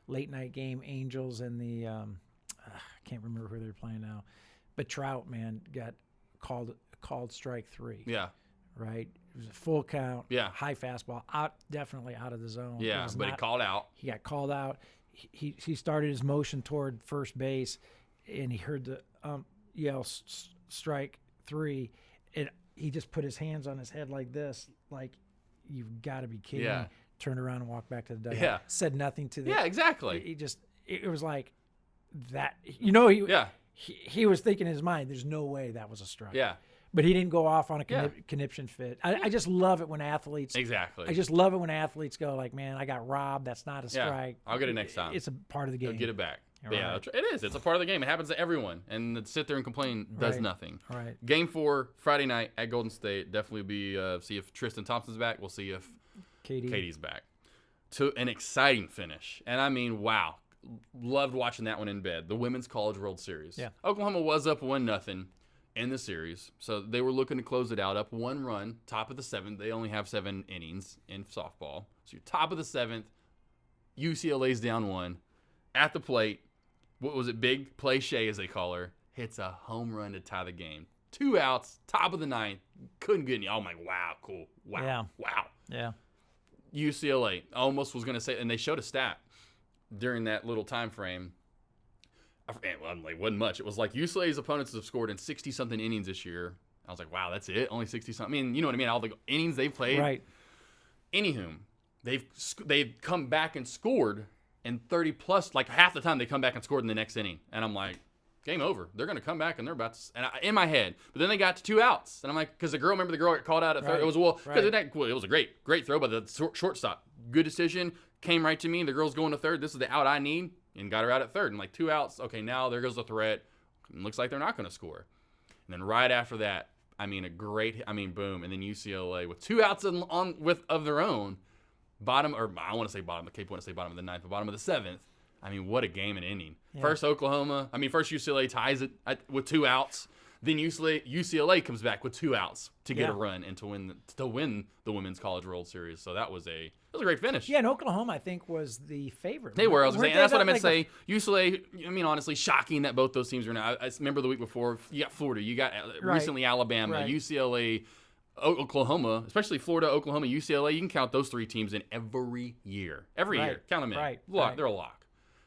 late night game Angels and the I can't remember who they're playing now, but Trout, man, got called strike 3. yeah. Right, it was a full count. Yeah. High fastball, definitely out of the zone. Yeah. But he called out. He got called out. He started his motion toward first base, and he heard the yell strike 3, and he just put his hands on his head like this, like, you've got to be kidding Yeah. me. Turned around and walked back to the dugout. Yeah. Said nothing to the. Yeah, exactly. He just, it was like that. He Yeah. he was thinking in his mind, there's no way that was a strike. Yeah. But he didn't go off on a Yeah. conniption fit. I just love it when athletes. Exactly. I just love it when athletes go like, man, I got robbed. That's not a Yeah. strike. I'll get it next time. It's a part of the game. He'll get it back. Right. Yeah, it is. It's a part of the game. It happens to everyone. And to sit there and complain does Right. nothing. Right. Game 4, Friday night at Golden State. Definitely be see if Tristan Thompson's back. We'll see if Katie's back. To an exciting finish. And I mean, wow. Loved watching that one in bed. The Women's College World Series. Yeah. Oklahoma was up 1-0 in the series. So they were looking to close it out. Up 1 run, top of the 7th. They only have 7 innings in softball. So you're top of the 7th. UCLA's down 1. At the plate, what was it? Big Play Shea, as they call her, hits a home run to tie the game. 2 outs, top of the 9th. Couldn't get any. I'm like, wow, cool. Wow. Yeah. Wow. Yeah. UCLA almost was going to say, and they showed a stat during that little time frame. I forget, well, it wasn't much. It was like UCLA's opponents have scored in 60-something innings this year. I was like, wow, that's it? Only 60-something? I mean, you know what I mean? All the innings they've played. Right. Anywho, they've come back and scored in 30-plus, like half the time they come back and scored in the next inning. And I'm like, game over. They're going to come back and they're about to, in my head. But then they got to 2 outs. And I'm like, because the girl got called out at third. Right. It was, because Right. it was a great throw by the shortstop. Good decision. Came right to me. The girl's going to third. This is the out I need. And got her out at third. And like 2 outs. Okay, now there goes the threat. It looks like they're not going to score. And then right after that, boom. And then UCLA with 2 outs of their own. I want to say bottom. I keep wanting to say bottom of the 9th, but bottom of the 7th. I mean, what a game and inning. Yeah. First UCLA ties it with 2 outs. Then UCLA comes back with 2 outs to get a run and to win the Women's College World Series. So that was a great finish. Yeah, and Oklahoma, I think, was the favorite. They were. I was saying, that's what I meant to like say. UCLA, I mean, honestly, shocking that both those teams are now. I remember the week before, you got Florida, you got recently Alabama, Right. UCLA, Oklahoma, especially Florida, Oklahoma, UCLA. You can count those 3 teams in every year. Every year. Count them in. Right. They're a lock.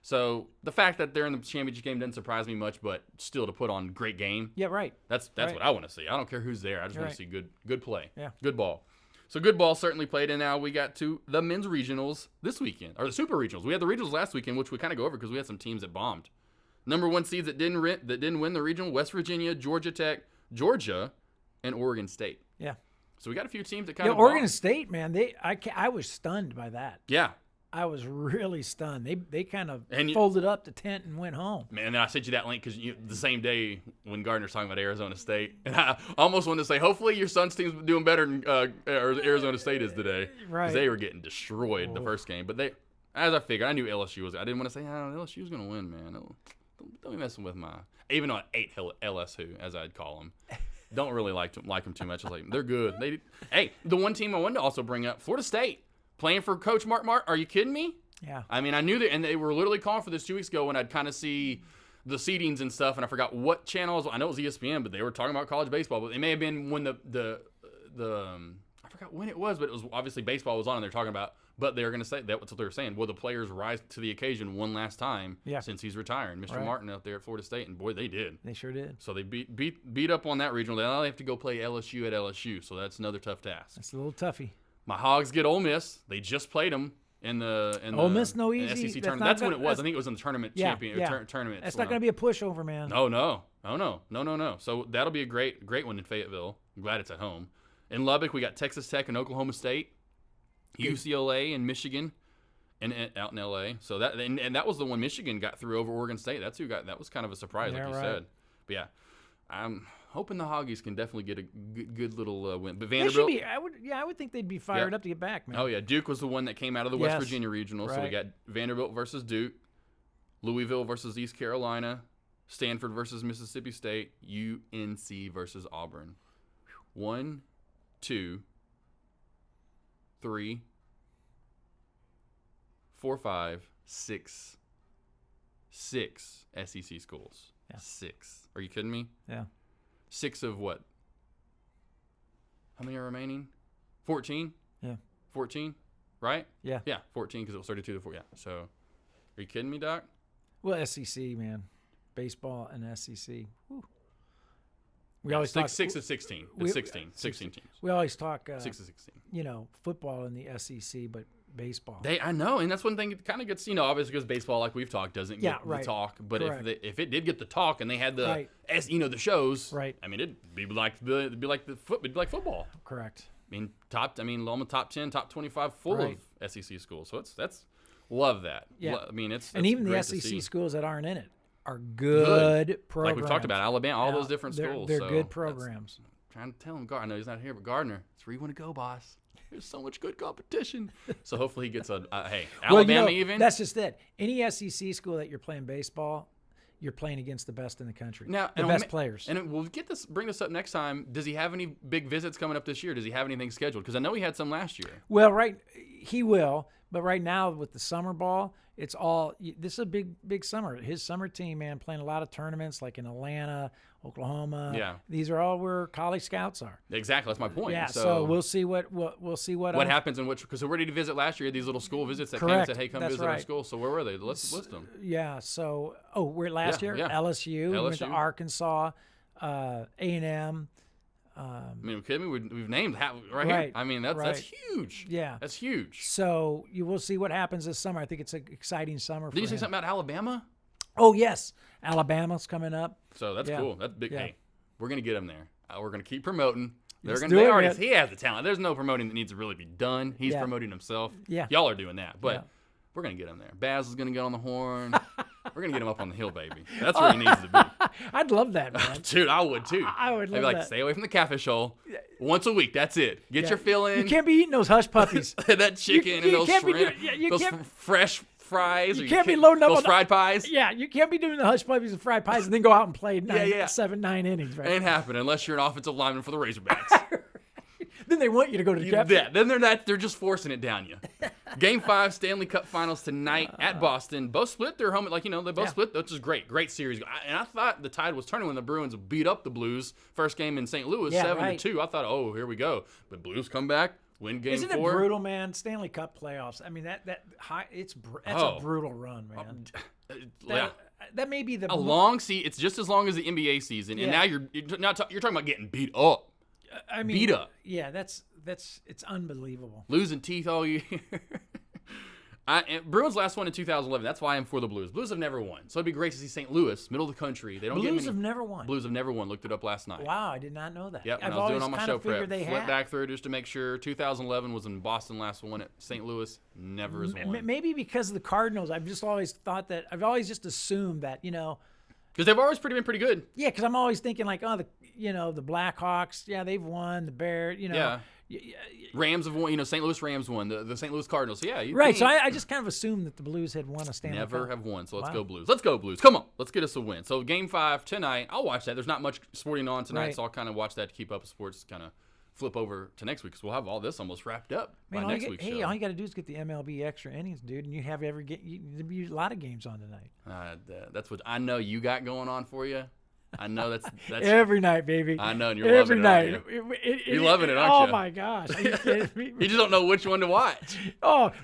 So the fact that they're in the championship game doesn't surprise me much, but still to put on a great game. Yeah, right. That's Right. what I want to see. I don't care who's there. I just want Right. to see good play. Yeah. Good ball. So good ball certainly played, and now we got to the men's regionals this weekend, or the super regionals. We had the regionals last weekend, which we kind of go over because we had some teams that bombed. Number 1 seeds that didn't win the regional: West Virginia, Georgia Tech, Georgia, and Oregon State. Yeah. So we got a few teams that kind of Oregon bombed. State, man, I was stunned by that. Yeah. I was really stunned. They kind of And folded up the tent and went home. Man, and then I sent you that link because the same day when Gardner's talking about Arizona State, and I almost wanted to say, hopefully your son's team's doing better than Arizona State is today, Right. because they were getting destroyed the first game. But as I figured, I knew LSU was. I didn't want to say, LSU was going to win, man. Don't be messing with even though I ate LSU, as I'd call them. Don't really like them too much. I was like, they're good. The one team I wanted to also bring up, Florida State. Playing for Coach Mark. Are you kidding me? Yeah. I mean, I knew that, and they were literally calling for this 2 weeks ago when I'd kind of see the seedings and stuff, and I forgot what channels. I know it was ESPN, but they were talking about college baseball. But it may have been when the I forgot when it was, but it was obviously baseball was on, and they're talking about. But they're going to say that's what they were saying. Will the players rise to the occasion one last time since he's retiring, Mr. Right. Martin out there at Florida State, and boy, they did. They sure did. So they beat up on that regional. Now they have to go play LSU at LSU, so that's another tough task. It's a little toughy. My Hogs get Ole Miss. They just played them in the Ole Miss, no in easy. SEC That's tournament. not That's when gonna- it was. I think it was in the tournament tournament. That's not going to be a pushover, man. No. So that'll be a great one in Fayetteville. I'm glad it's at home. In Lubbock, we got Texas Tech and Oklahoma State, UCLA and Michigan, out in L.A. So and that was the one Michigan got through over Oregon State. That's who got. That was kind of a surprise, like you said. But yeah, I'm hoping the Hoggies can definitely get a good little win. But Vanderbilt, they should be, I would think they'd be fired up to get back, man. Oh yeah, Duke was the one that came out of the West Virginia regional. So we got Vanderbilt versus Duke, Louisville versus East Carolina, Stanford versus Mississippi State, UNC versus Auburn. 1, 2, 3, 4, 5, 6 SEC schools. Yeah. 6. Are you kidding me? Yeah. 6 of what? How many are remaining? 14? Yeah. 14, right? Yeah. Yeah, 14 because it was 32 to 4. Yeah. So, are you kidding me, Doc? Well, SEC, man. Baseball and SEC. Whew. We always talk 6 of 16. It's 16 teams. We always talk 6 of 16. Football in the SEC, but baseball. I know, and that's one thing it kind of gets, obviously because baseball, like we've talked, doesn't get the talk. But if it did get the talk and they had the the shows, right? I mean, it'd be like football. Correct. I mean, almost top 10, top 25 full of SEC schools. So that's love that. Yeah. I mean, it's and even the SEC schools that aren't in it are good programs. Like we've talked about Alabama, all those different schools. They're good programs. Trying to tell him, I know he's not here, but Gardner, it's where you want to go, boss. There's so much good competition. So hopefully he gets Alabama even. That's just it. Any SEC school that you're playing baseball, you're playing against the best in the country. Now, the best players. And we'll bring this up next time. Does he have any big visits coming up this year? Does he have anything scheduled? Because I know he had some last year. Well, he will. But right now with the summer ball, this is a big summer. His summer team, man, playing a lot of tournaments like in Atlanta, Oklahoma. Yeah. These are all where college scouts are. Exactly. That's my point. Yeah. So we'll see what happens in which, because where did he visit last year? These little school visits that came and said, hey, come visit our school. So where were they? Let's list them. Yeah. So, we're last year? Yeah. LSU. We went to Arkansas, A&M. I mean, kidding me? We've named here. I mean, that's huge. Yeah, that's huge. So you will see what happens this summer. I think it's an exciting summer. Did you say something about Alabama? Oh yes, Alabama's coming up. So that's cool. That's big. Yeah. Hey, we're gonna get him there. We're gonna keep promoting. He has the talent. There's no promoting that needs to really be done. He's promoting himself. Yeah, y'all are doing that, but we're gonna get him there. Baz is gonna get on the horn. We're going to get him up on the hill, baby. That's where he needs to be. I'd love that, man. Dude, I would too. I would love that. Stay away from the catfish hole. Once a week, that's it. Get your fill in. You can't be eating those hush puppies. That chicken and those shrimp. Those fresh fries. You can't be loading up those fried pies. Yeah, you can't be doing the hush puppies and fried pies and then go out and play 9 innings. Right? Ain't happening unless you're an offensive lineman for the Razorbacks. Then they want you to go to the captain. Yeah, then they're just forcing it down you. Game 5 Stanley Cup Finals tonight at Boston. Both split their home, they both split, which is great series. And I thought the tide was turning when the Bruins beat up the Blues first game in St. Louis 7-2. I thought, here we go. But Blues come back, win game 4. Isn't it brutal, man? Stanley Cup playoffs. I mean that's a brutal run, man. That may be the long season. It's just as long as the NBA season, and now you're talking about getting beat up. I mean, beat up. Yeah, it's unbelievable. Losing teeth all year. Bruins last won in 2011. That's why I'm for the Blues. Blues have never won, so it'd be great to see St. Louis, middle of the country. They don't Blues have never won. Blues have never won. Looked it up last night. Wow, I did not know that. Yep, I've I was doing all my show prep. Flipped back through just to make sure. 2011 was in Boston. Last one at St. Louis. Never has won. Maybe because of the Cardinals. I've just always thought that. I've always just assumed that because they've always been pretty good. Yeah, because I'm always thinking like, the Blackhawks, they've won. The Bears, Rams have won. St. Louis Rams won. The St. Louis Cardinals. So right. So I just kind of assumed that the Blues had won a Stanley Cup. Never have won. So let's go Blues. Let's go Blues. Come on, let's get us a win. So Game 5 tonight. I'll watch that. There's not much sporting on tonight, so I'll kind of watch that to keep up with sports. Kind of flip over to next week because we'll have all this almost wrapped up by next week's show. All you got to do is get the MLB extra innings, dude, and you have there'll be a lot of games on tonight. That's what I know you got going on for you. I know that's every night, baby. I know, and you're every loving night. You're loving it, aren't you? Oh my gosh! Are you kidding me? You just don't know which one to watch.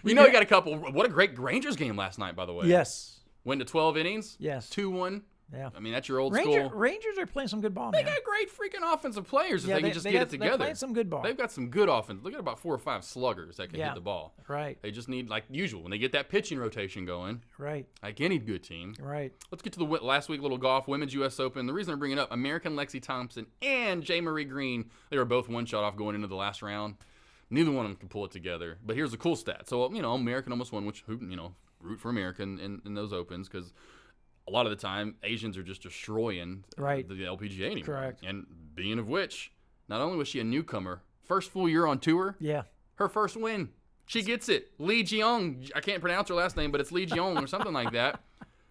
You got a couple. What a great Rangers game last night, by the way. Yes. Went to 12 innings. Yes. 2-1. Yeah. I mean, that's your old school. Rangers are playing some good ball, man. They got great freaking offensive players if they can just get it together. They're playing some good ball. They've got some good offense. Look at about 4 or 5 sluggers that can hit the ball. Right. They just need, like usual, when they get that pitching rotation going. Right. Like any good team. Right. Let's get to the last week little golf. Women's U.S. Open. The reason I'm bringing it up, American Lexi Thompson and J. Marie Green, they were both one shot off going into the last round. Neither one of them can pull it together. But here's the cool stat. So, American almost won, which, root for America in those opens because a lot of the time Asians are just destroying the LPGA anymore. Correct. And being of which, not only was she a newcomer, first full year on tour, her first win. She gets it. Lee Jeong. I can't pronounce her last name, but it's Lee Jeong or something like that.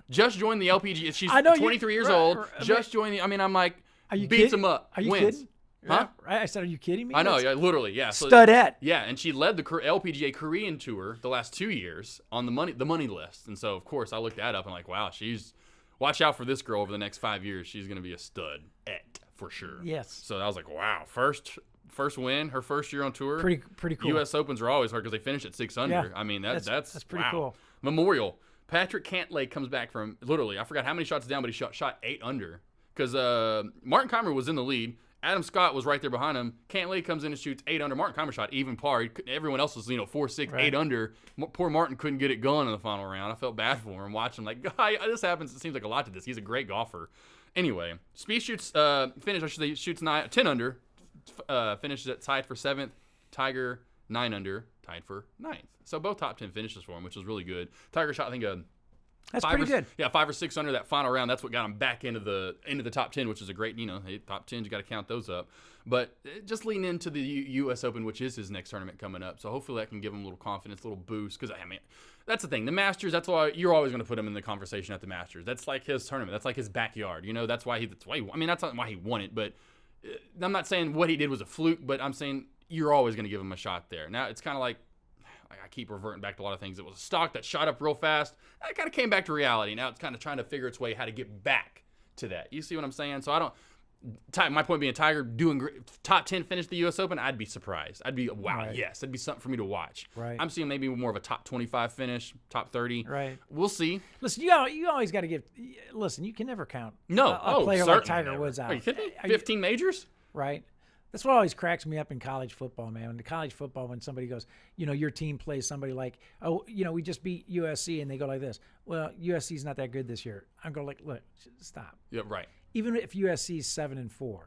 Just joined the LPGA. She's 23 years old. Just joined the. I'm like, beats him up. Are you wins. kidding? Huh? I said, are you kidding me? I know, literally, yeah. So, Studette. yeah, and she led the LPGA Korean Tour the last 2 years on the money list. And so, of course, I looked that up and like, wow, watch out for this girl over the next 5 years. She's going to be a stud for sure. Yes. So I was like, wow, first win, her first year on tour. Pretty cool. U.S. Opens are always hard because they finish at 6 under. Yeah. I mean, that's pretty cool. Memorial. Patrick Cantlay comes back from, literally, I forgot how many shots down, but he shot 8 under. Because Martin Kaymer was in the lead. Adam Scott was right there behind him. Cantlay comes in and shoots 8 under. Martin Kaymer shot even par. Everyone else was 4, 6, 8 under. Poor Martin couldn't get it going in the final round. I felt bad for him watching. Like, this happens. It seems like a lot to this. He's a great golfer. Anyway, Spieth shoots 10 under. Finishes at tied for 7th. Tiger 9 under, tied for 9th. So both top 10 finishes for him, which was really good. Tiger shot, I think, that's pretty good. Yeah, 5 or 6 under that final round. That's what got him back into the top 10, which is a great, top 10s, you got to count those up. But just lean into the U.S. Open, which is his next tournament coming up. So hopefully that can give him a little confidence, a little boost. Because, that's the thing. The Masters, that's why you're always going to put him in the conversation at the Masters. That's like his tournament. That's like his backyard. That's why that's not why he won it. But I'm not saying what he did was a fluke, but I'm saying you're always going to give him a shot there. Now, it's kind of like, I keep reverting back to a lot of things. It was a stock that shot up real fast. It kind of came back to reality. Now it's kind of trying to figure its way how to get back to that. You see what I'm saying? So my point being, Tiger doing great, top 10 finish the U.S. Open, I'd be surprised. I'd be, wow, yes. That'd be something for me to watch. Right. I'm seeing maybe more of a top 25 finish, top 30. Right. We'll see. Listen, you always got to give, you can never count a player like Tiger Woods out. Are you kidding me? 15 majors? Right. That's what always cracks me up in college football, man. In college football, when somebody goes, your team plays somebody like, we just beat USC, and they go like this. Well, USC's not that good this year. I'm going like, look, stop. Yeah, right. Even if USC's 7-4,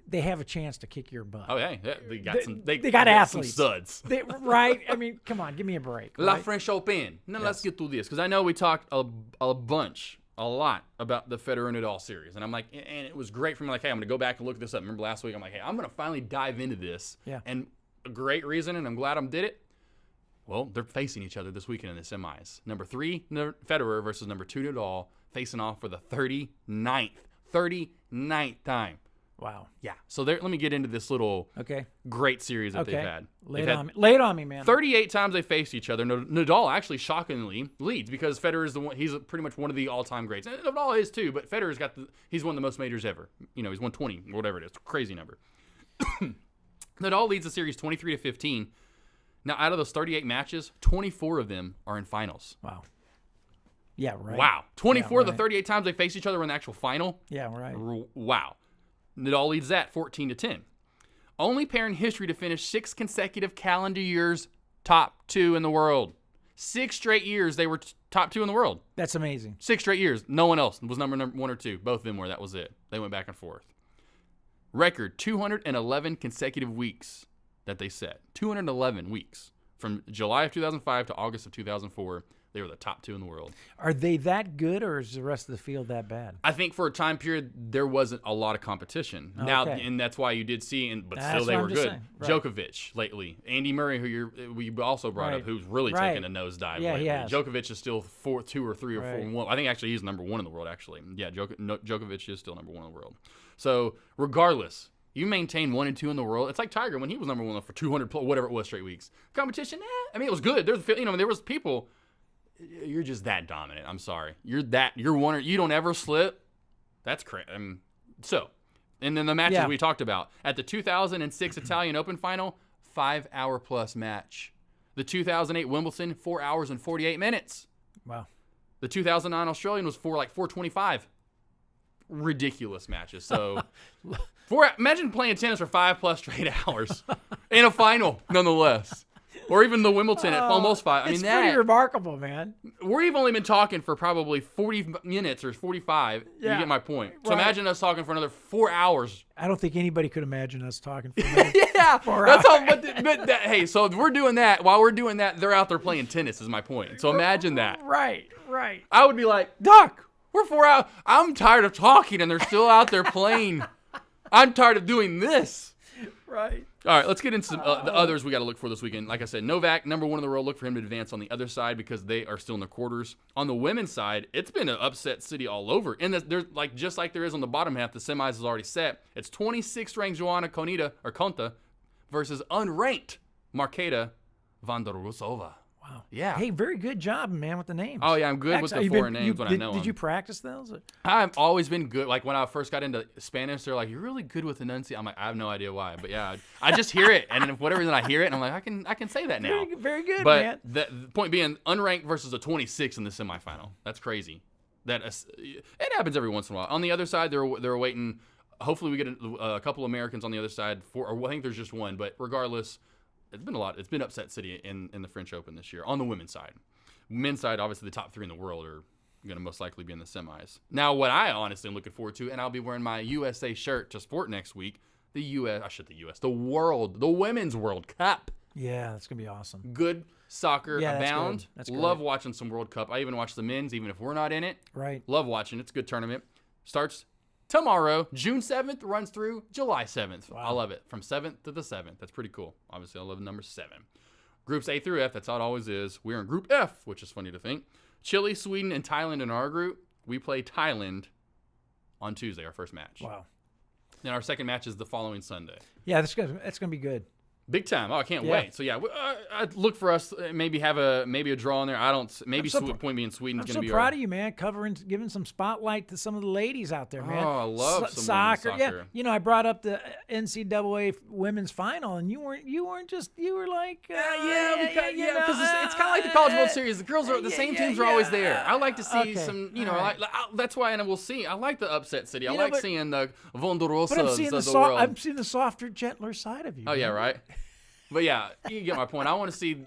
they have a chance to kick your butt. Oh yeah, they got athletes, some studs. Right? I mean, come on, give me a break. La right? French Open. Now let's get through this because I know we talked a lot about the Federer Nadal series, and I'm like, and it was great for me. Like, hey, I'm gonna go back and look this up. Remember last week? I'm like, hey, I'm gonna finally dive into this. Yeah. And a great reason, and I'm glad I did it. Well, they're facing each other this weekend in the semis. Number 3 Federer versus number 2 Nadal facing off for the 39th time. Wow. Yeah. So let me get into this little great series that they've had. Lay it on me, man. 38 times they faced each other. Nadal actually shockingly leads because Federer is the one. He's pretty much one of the all-time greats. And Nadal is too, but Federer's he's won the most majors ever. He's won 20 or whatever it is. Crazy number. Nadal leads the series 23-15. Now, out of those 38 matches, 24 of them are in finals. Wow. Yeah, right. Wow. 24 of the 38 times they faced each other in the actual final. Yeah, right. Wow. Nadal leads that 14-10. Only pair in history to finish 6 consecutive calendar years top 2 in the world. 6 straight years they were top 2 in the world. That's amazing. 6 straight years. No one else was number 1 or 2. Both of them were. That was it. They went back and forth. Record 211 consecutive weeks that they set. 211 weeks. From July of 2005 to August of 2004. They were the top 2 in the world. Are they that good, or is the rest of the field that bad? I think for a time period, there wasn't a lot of competition. Okay. Now, and that's why you did see, but still they were good. Right. Djokovic lately. Andy Murray, who we also brought up, who's really taken a nosedive lately. He has. Djokovic is still 2 or 3 or 4 and 1. I think actually he's number 1 in the world, actually. Yeah, Djokovic is still number 1 in the world. So regardless, you maintain 1 and 2 in the world. It's like Tiger when he was number 1 for 200, whatever it was, straight weeks. Competition, it was good. There was people. You're just that dominant. I'm sorry. You're one. You don't ever slip. That's crazy. And then the matches we talked about at the 2006 Italian Open final, 5-hour plus match. The 2008 Wimbledon, 4 hours and 48 minutes. Wow. The 2009 Australian was 4:25. Ridiculous matches. So, imagine playing tennis for 5+ straight hours in a final, nonetheless. Or even the Wimbledon at almost 5. It's pretty remarkable, man. We've only been talking for probably 40 minutes or 45. Yeah. You get my point. So imagine us talking for another 4 hours. I don't think anybody could imagine us talking for another Yeah, 4 that's hours. all. But hey, so if we're doing that. While we're doing that, they're out there playing tennis. Is my point. So imagine that. Right. I would be like, Doc, we're 4 hours. I'm tired of talking, and they're still out there playing. I'm tired of doing this. Right. All right, let's get into the others we got to look for this weekend. Like I said, Novak, number 1 in the world. Look for him to advance on the other side because they are still in the quarters. On the women's side, it's been an upset city all over. And there's just like there is on the bottom half, the semis is already set. It's 26th ranked Joanna Konta versus unranked Marketa Vondrousova. Wow. Yeah. Hey, very good job, man, with the names. Oh, yeah, I'm good with the foreign names when I know them. Did you practice those? I've always been good. Like when I first got into Spanish, they're like, "You're really good with enunciation." I'm like, I have no idea why, but yeah, I just hear it, and for whatever reason I hear it, and I'm like, I can say that now. Very good, But man. the point being, unranked versus a 26 in the semifinal. That's crazy. It happens every once in a while. On the other side, they're waiting. Hopefully, we get a couple Americans on the other side. I think there's just one, but regardless. It's been a lot. It's been upset city in the French Open this year on the women's side. Men's side, obviously, the top 3 in the world are going to most likely be in the semis. Now, what I honestly am looking forward to, and I'll be wearing my USA shirt to sport next week, the Women's World Cup. Yeah, that's going to be awesome. Good soccer abound. That's good. Love watching some World Cup. I even watch the men's, even if we're not in it. Right. Love watching. It's a good tournament. Starts tomorrow, June 7th, runs through July 7th. Wow. I love it. From 7th to the 7th. That's pretty cool. Obviously, I love number 7. Groups A through F, that's how it always is. We're in Group F, which is funny to think. Chile, Sweden, and Thailand in our group. We play Thailand on Tuesday, our first match. Wow. Then our second match is the following Sunday. Yeah, that's going to be good. Big time. Oh, I can't Yeah. wait. So, yeah, I'd look for us maybe have a draw in there. I don't – maybe point being Sweden's going to be I'm so proud of you, man, giving some spotlight to some of the ladies out there, man. Oh, I love some soccer. women's soccer. Yeah, I brought up the NCAA women's final, and you were like, because it's kind of like the College World Series. The girls are the same teams are always there. I like to see some, that's why, and we'll see. I like the upset city. I like seeing the Vondrosas but of the world. I'm seeing the softer, gentler side of you. Oh yeah, right. But yeah, you get my point. I want to see.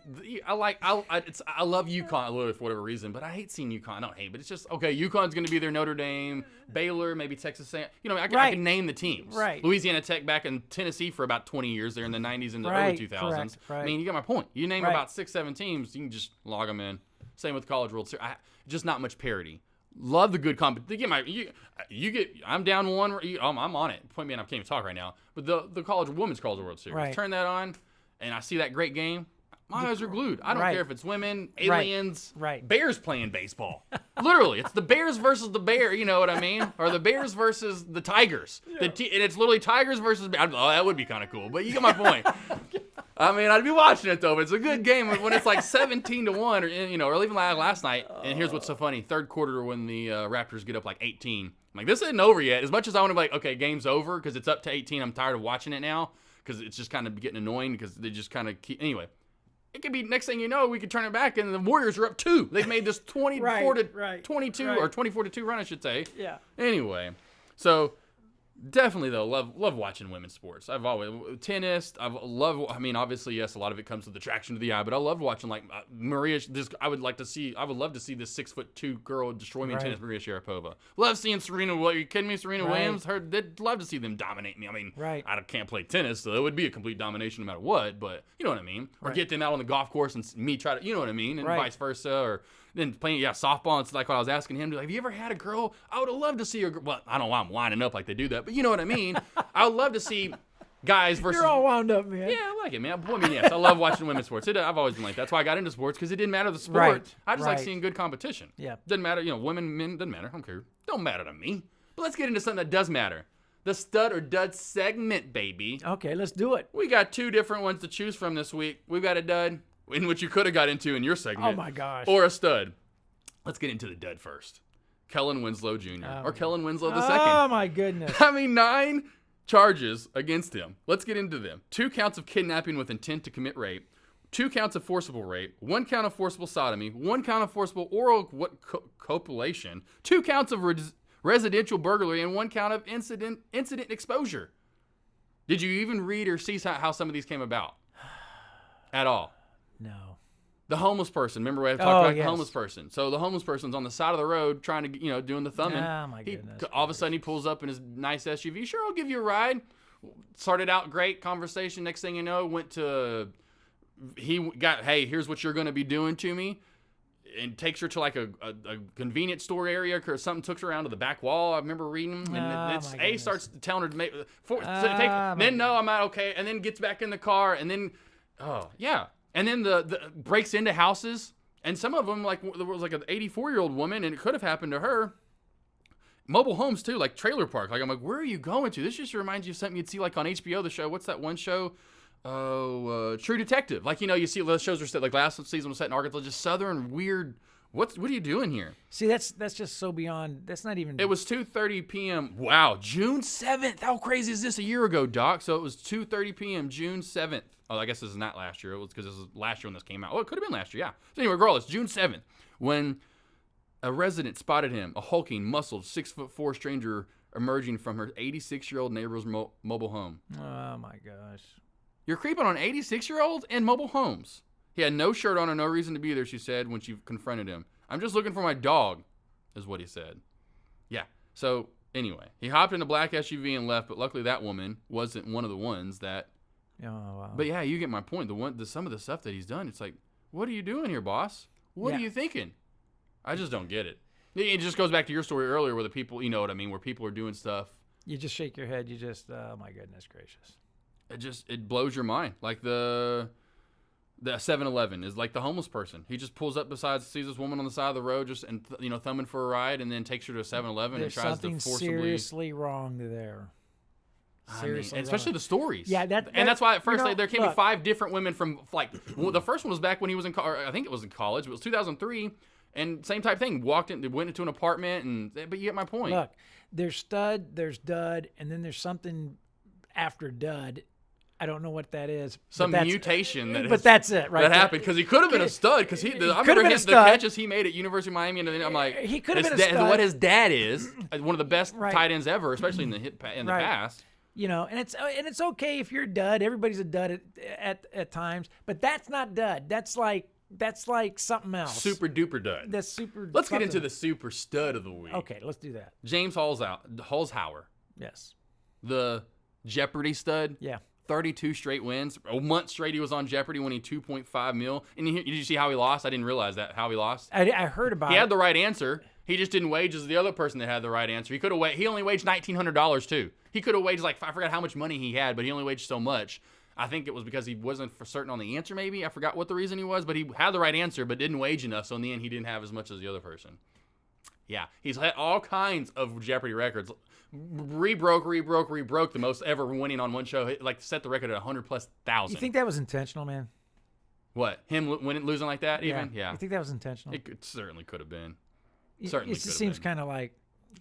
I love UConn for whatever reason, but I hate seeing UConn. I don't hate, but it's just okay. UConn's going to be there. Notre Dame, Baylor, maybe Texas A&M. I can name the teams. Right. Louisiana Tech back in Tennessee for about 20 years there in the 90s and the early 2000s. Correct, right. I mean, you get my point. You name about 6-7 teams, you can just log them in. Same with College World Series. Just not much parity. Love the good competition. I'm down one. I'm on it. Point being, I can't even talk right now. But the Women's College World Series. Right. Turn that on. And I see that great game, my eyes are glued. I don't care if it's women, Right. aliens, Right. Bears playing baseball. Literally, it's the Bears versus the Bear, you know what I mean? Or the Bears versus the Tigers. Yeah. And it's literally Tigers versus Bears. Oh, that would be kind of cool, but you get my point. I mean, I'd be watching it, though. But it's a good game when it's like 17-1, or even last night. And here's what's so funny. Third quarter when the Raptors get up like 18. I'm like, this isn't over yet. As much as I want to be like, okay, game's over because it's up to 18. I'm tired of watching it now. Because it's just kind of getting annoying because they just kind of keep. Anyway, it could be next thing you know, we could turn it back and the Warriors are up 2. They've made this 24 to 22 or 24 to 2 run, I should say. Yeah. Anyway, so definitely though, love watching women's sports. I've always tennis. Obviously yes, a lot of it comes with attraction to the eye, but I love watching like Maria. I would love to see this 6'2" girl destroy me in tennis, Maria Sharapova. Love seeing Serena. Are you kidding me? Serena Williams. They'd love to see them dominate me. I mean, I can't play tennis, so it would be a complete domination no matter what. But you know what I mean. Or get them out on the golf course and me try to, you know what I mean, and vice versa. Or then playing softball. It's like what I was asking him. Like, have you ever had a girl? I would have loved to see her. Well, I don't know why I'm winding up like they do that, but you know what I mean. I would love to see guys versus. You're all wound up, man. Yeah, I like it, man. I mean, yes, I love watching women's sports. I've always been like that. That's why I got into sports because it didn't matter the sport. Right, I just like seeing good competition. Yeah, doesn't matter. Women, men, doesn't matter. I don't care. Don't matter to me. But let's get into something that does matter. The stud or dud segment, baby. Okay, let's do it. We got 2 different ones to choose from this week. We've got a dud, in which you could have got into in your segment. Oh my gosh. Or a stud. Let's get into the dud first. Kellen Winslow Jr. or Kellen Winslow II. Oh my goodness. 9 charges against him. Let's get into them. 2 counts of kidnapping with intent to commit rape. 2 counts of forcible rape. 1 count of forcible sodomy. 1 count of forcible oral copulation. 2 counts of residential burglary. And 1 count of incident exposure. Did you even read or see how some of these came about? At all? No. The homeless person. Remember we had talked about the homeless person. So the homeless person's on the side of the road trying to, doing the thumbing. Oh, my goodness. All of a sudden he pulls up in his nice SUV. Sure, I'll give you a ride. started out great conversation. Next thing you know, went to hey, here's what you're going to be doing to me. And takes her to like a convenience store area or something. Took her around to the back wall. I remember reading them. And starts telling her to make. Then no, I'm not okay. And then gets back in the car. And then, and then the breaks into houses. And some of them, like there was like an 84-year-old woman, and it could have happened to her. Mobile homes too, like trailer park. Like I'm like, where are you going to? This just reminds you of something you'd see like on HBO. The show. What's that one show? True Detective. Like, you see those shows are set, like last season was set in Arkansas, just southern weird. What are you doing here? See, that's just so beyond. That's not even. It was 2:30 p.m. Wow, June 7th. How crazy is this? A year ago, Doc. So it was 2:30 p.m. June 7th. Oh, I guess this is not last year. It was because this was last year when this came out. Oh, it could have been last year. Yeah. So anyway, regardless, June 7th, when a resident spotted him, a hulking, muscled, 6'4" stranger emerging from her 86-year-old neighbor's mobile home. Oh my gosh. You're creeping on 86-year-olds in mobile homes. He had no shirt on or no reason to be there, she said when she confronted him. I'm just looking for my dog, is what he said. Yeah. So, anyway, he hopped in a black SUV and left, but luckily that woman wasn't one of the ones that... Oh, wow. But yeah, you get my point. Some of the stuff that he's done, it's like, what are you doing here, boss? What are you thinking? I just don't get it. It just goes back to your story earlier where the people, you know what I mean, where people are doing stuff. You just shake your head. You just, oh my goodness gracious. It blows your mind. Like the 7-Eleven is like the homeless person. He just pulls up sees this woman on the side of the road thumbing for a ride and then takes her to a 7-Eleven and tries to forcibly. There's something seriously wrong there. Seriously, especially the stories. Yeah, that's why at first there came 5 different women from the first one was back when he was in I think it was in college. It was 2003, and same type thing. Went into an apartment, but you get my point. Look, there's stud, there's dud, and then there's something after dud. I don't know what that is. Some mutation that's it, right? That happened because he could have been a stud. Because I remember the catches he made at University of Miami, and then I'm like, he could have been a stud. What his dad is, one of the best tight ends ever, especially in the past. And it's okay if you're a dud. Everybody's a dud at times, but that's not dud. That's like something else. Super duper dud. That's super. Let's get into the super stud of the week. Okay, let's do that. James Holzhauer. Yes. The Jeopardy stud. Yeah. 32 straight wins. A month straight he was on Jeopardy winning $2.5 million. And did you see how he lost? I didn't realize that, how he lost. I heard about it. He had the right answer. He just didn't wage as the other person that had the right answer. He only waged $1,900 too. He could have waged I forgot how much money he had, but he only waged so much. I think it was because he wasn't for certain on the answer maybe. I forgot what the reason he was, but he had the right answer but didn't wage enough. So in the end he didn't have as much as the other person. Yeah, he's had all kinds of Jeopardy records. Rebroke the most ever winning on one show. Set the record at 100,000+. You think that was intentional, man? What? Him losing like that? Even? Yeah. You think that was intentional? It certainly could have been. It just seems kind of like.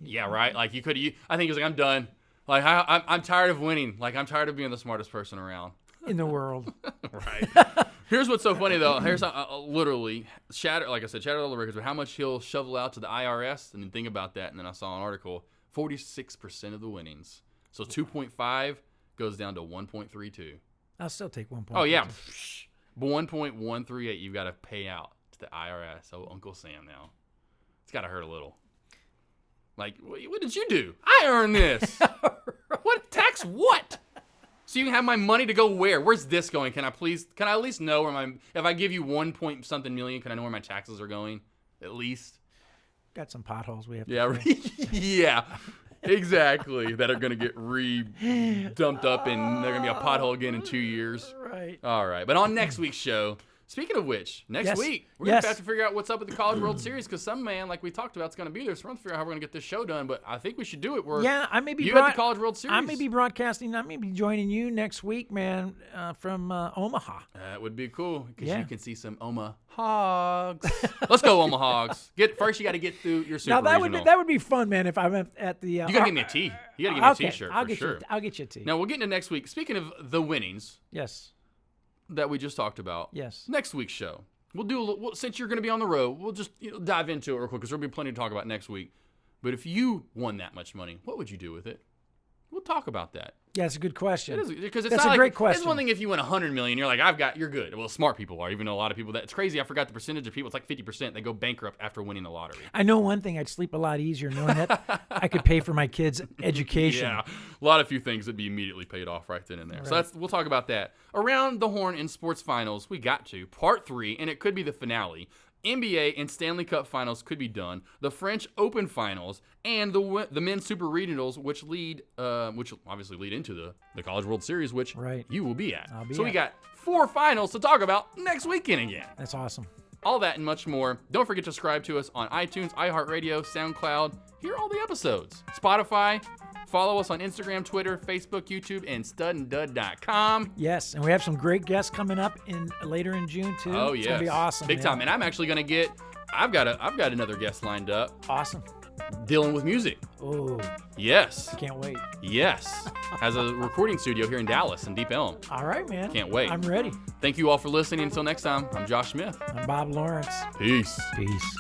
Yeah, right. Like I think he was like, I'm done. Like I'm tired of winning. Like I'm tired of being the smartest person around in the world. Right. Here's what's so funny though. Here's literally shatter all the records, but how much he'll shovel out to the IRS, and then think about that. And then I saw an article. 46% of the winnings. So 2.5 goes down to 1.32. I'll still take 1.32. Oh, yeah. But 1.138 you've got to pay out to the IRS. Oh, Uncle Sam now. It's got to hurt a little. Like, what did you do? I earned this. What tax? What? So you can have my money to go where? Where's this going? Can I at least know where if I give you 1-point-something million, can I know where my taxes are going? At least. Got some potholes we have to yeah, exactly. That are going to get dumped up, and they're going to be a pothole again in 2 years. Right. All right. But on next week's show, speaking of which, next week, we're going to have to figure out what's up with the College World Series because some man, like we talked about, is going to be there. So we're going to figure out how we're going to get this show done. But I think we should do it. I may be you at the College World Series. I may be broadcasting. I may be joining you next week, man, from Omaha. That would be cool because you can see some Hogs. Let's go, Hogs. First, you got to get through your super regional. That would be fun, man. If I'm at the. You got to get me a tee. You got to get me a T-shirt. I'll get you a tee. Now we'll get into next week. Speaking of the winnings. Yes. That we just talked about. Yes. Next week's show. We'll do since you're going to be on the road, we'll just dive into it real quick because there'll be plenty to talk about next week. But if you won that much money, what would you do with it? We'll talk about that. Yeah, it's a good question. It is, because it's That's not a like, great question. It's one thing if you win 100 million, you're like, you're good. Well, smart people are, even though a lot of people it's crazy. I forgot the percentage of people. It's like 50%. They go bankrupt after winning the lottery. I know one thing. I'd sleep a lot easier knowing that I could pay for my kids' education. Yeah, a few things that be immediately paid off right then and there. Right. So we'll talk about that. Around the horn in sports finals, we got to part 3, and it could be the finale. NBA and Stanley Cup Finals could be done. The French Open Finals and the men's Super Regionals, which obviously lead into the College World Series, which you will be at. I'll be so at. we got 4 finals to talk about next weekend again. That's awesome. All that and much more. Don't forget to subscribe to us on iTunes, iHeartRadio, SoundCloud. Hear all the episodes. Spotify. Follow us on Instagram, Twitter, Facebook, YouTube, and studanddud.com. Yes, and we have some great guests coming up later in June too. Oh, it's yes. gonna be awesome. Big time. And I'm actually gonna get. I've got another guest lined up. Awesome. Dealing with music. Oh. Yes. Can't wait. Yes. Has a recording studio here in Dallas in Deep Elm. All right, man. Can't wait. I'm ready. Thank you all for listening. Until next time, I'm Josh Smith. I'm Bob Lawrence. Peace. Peace.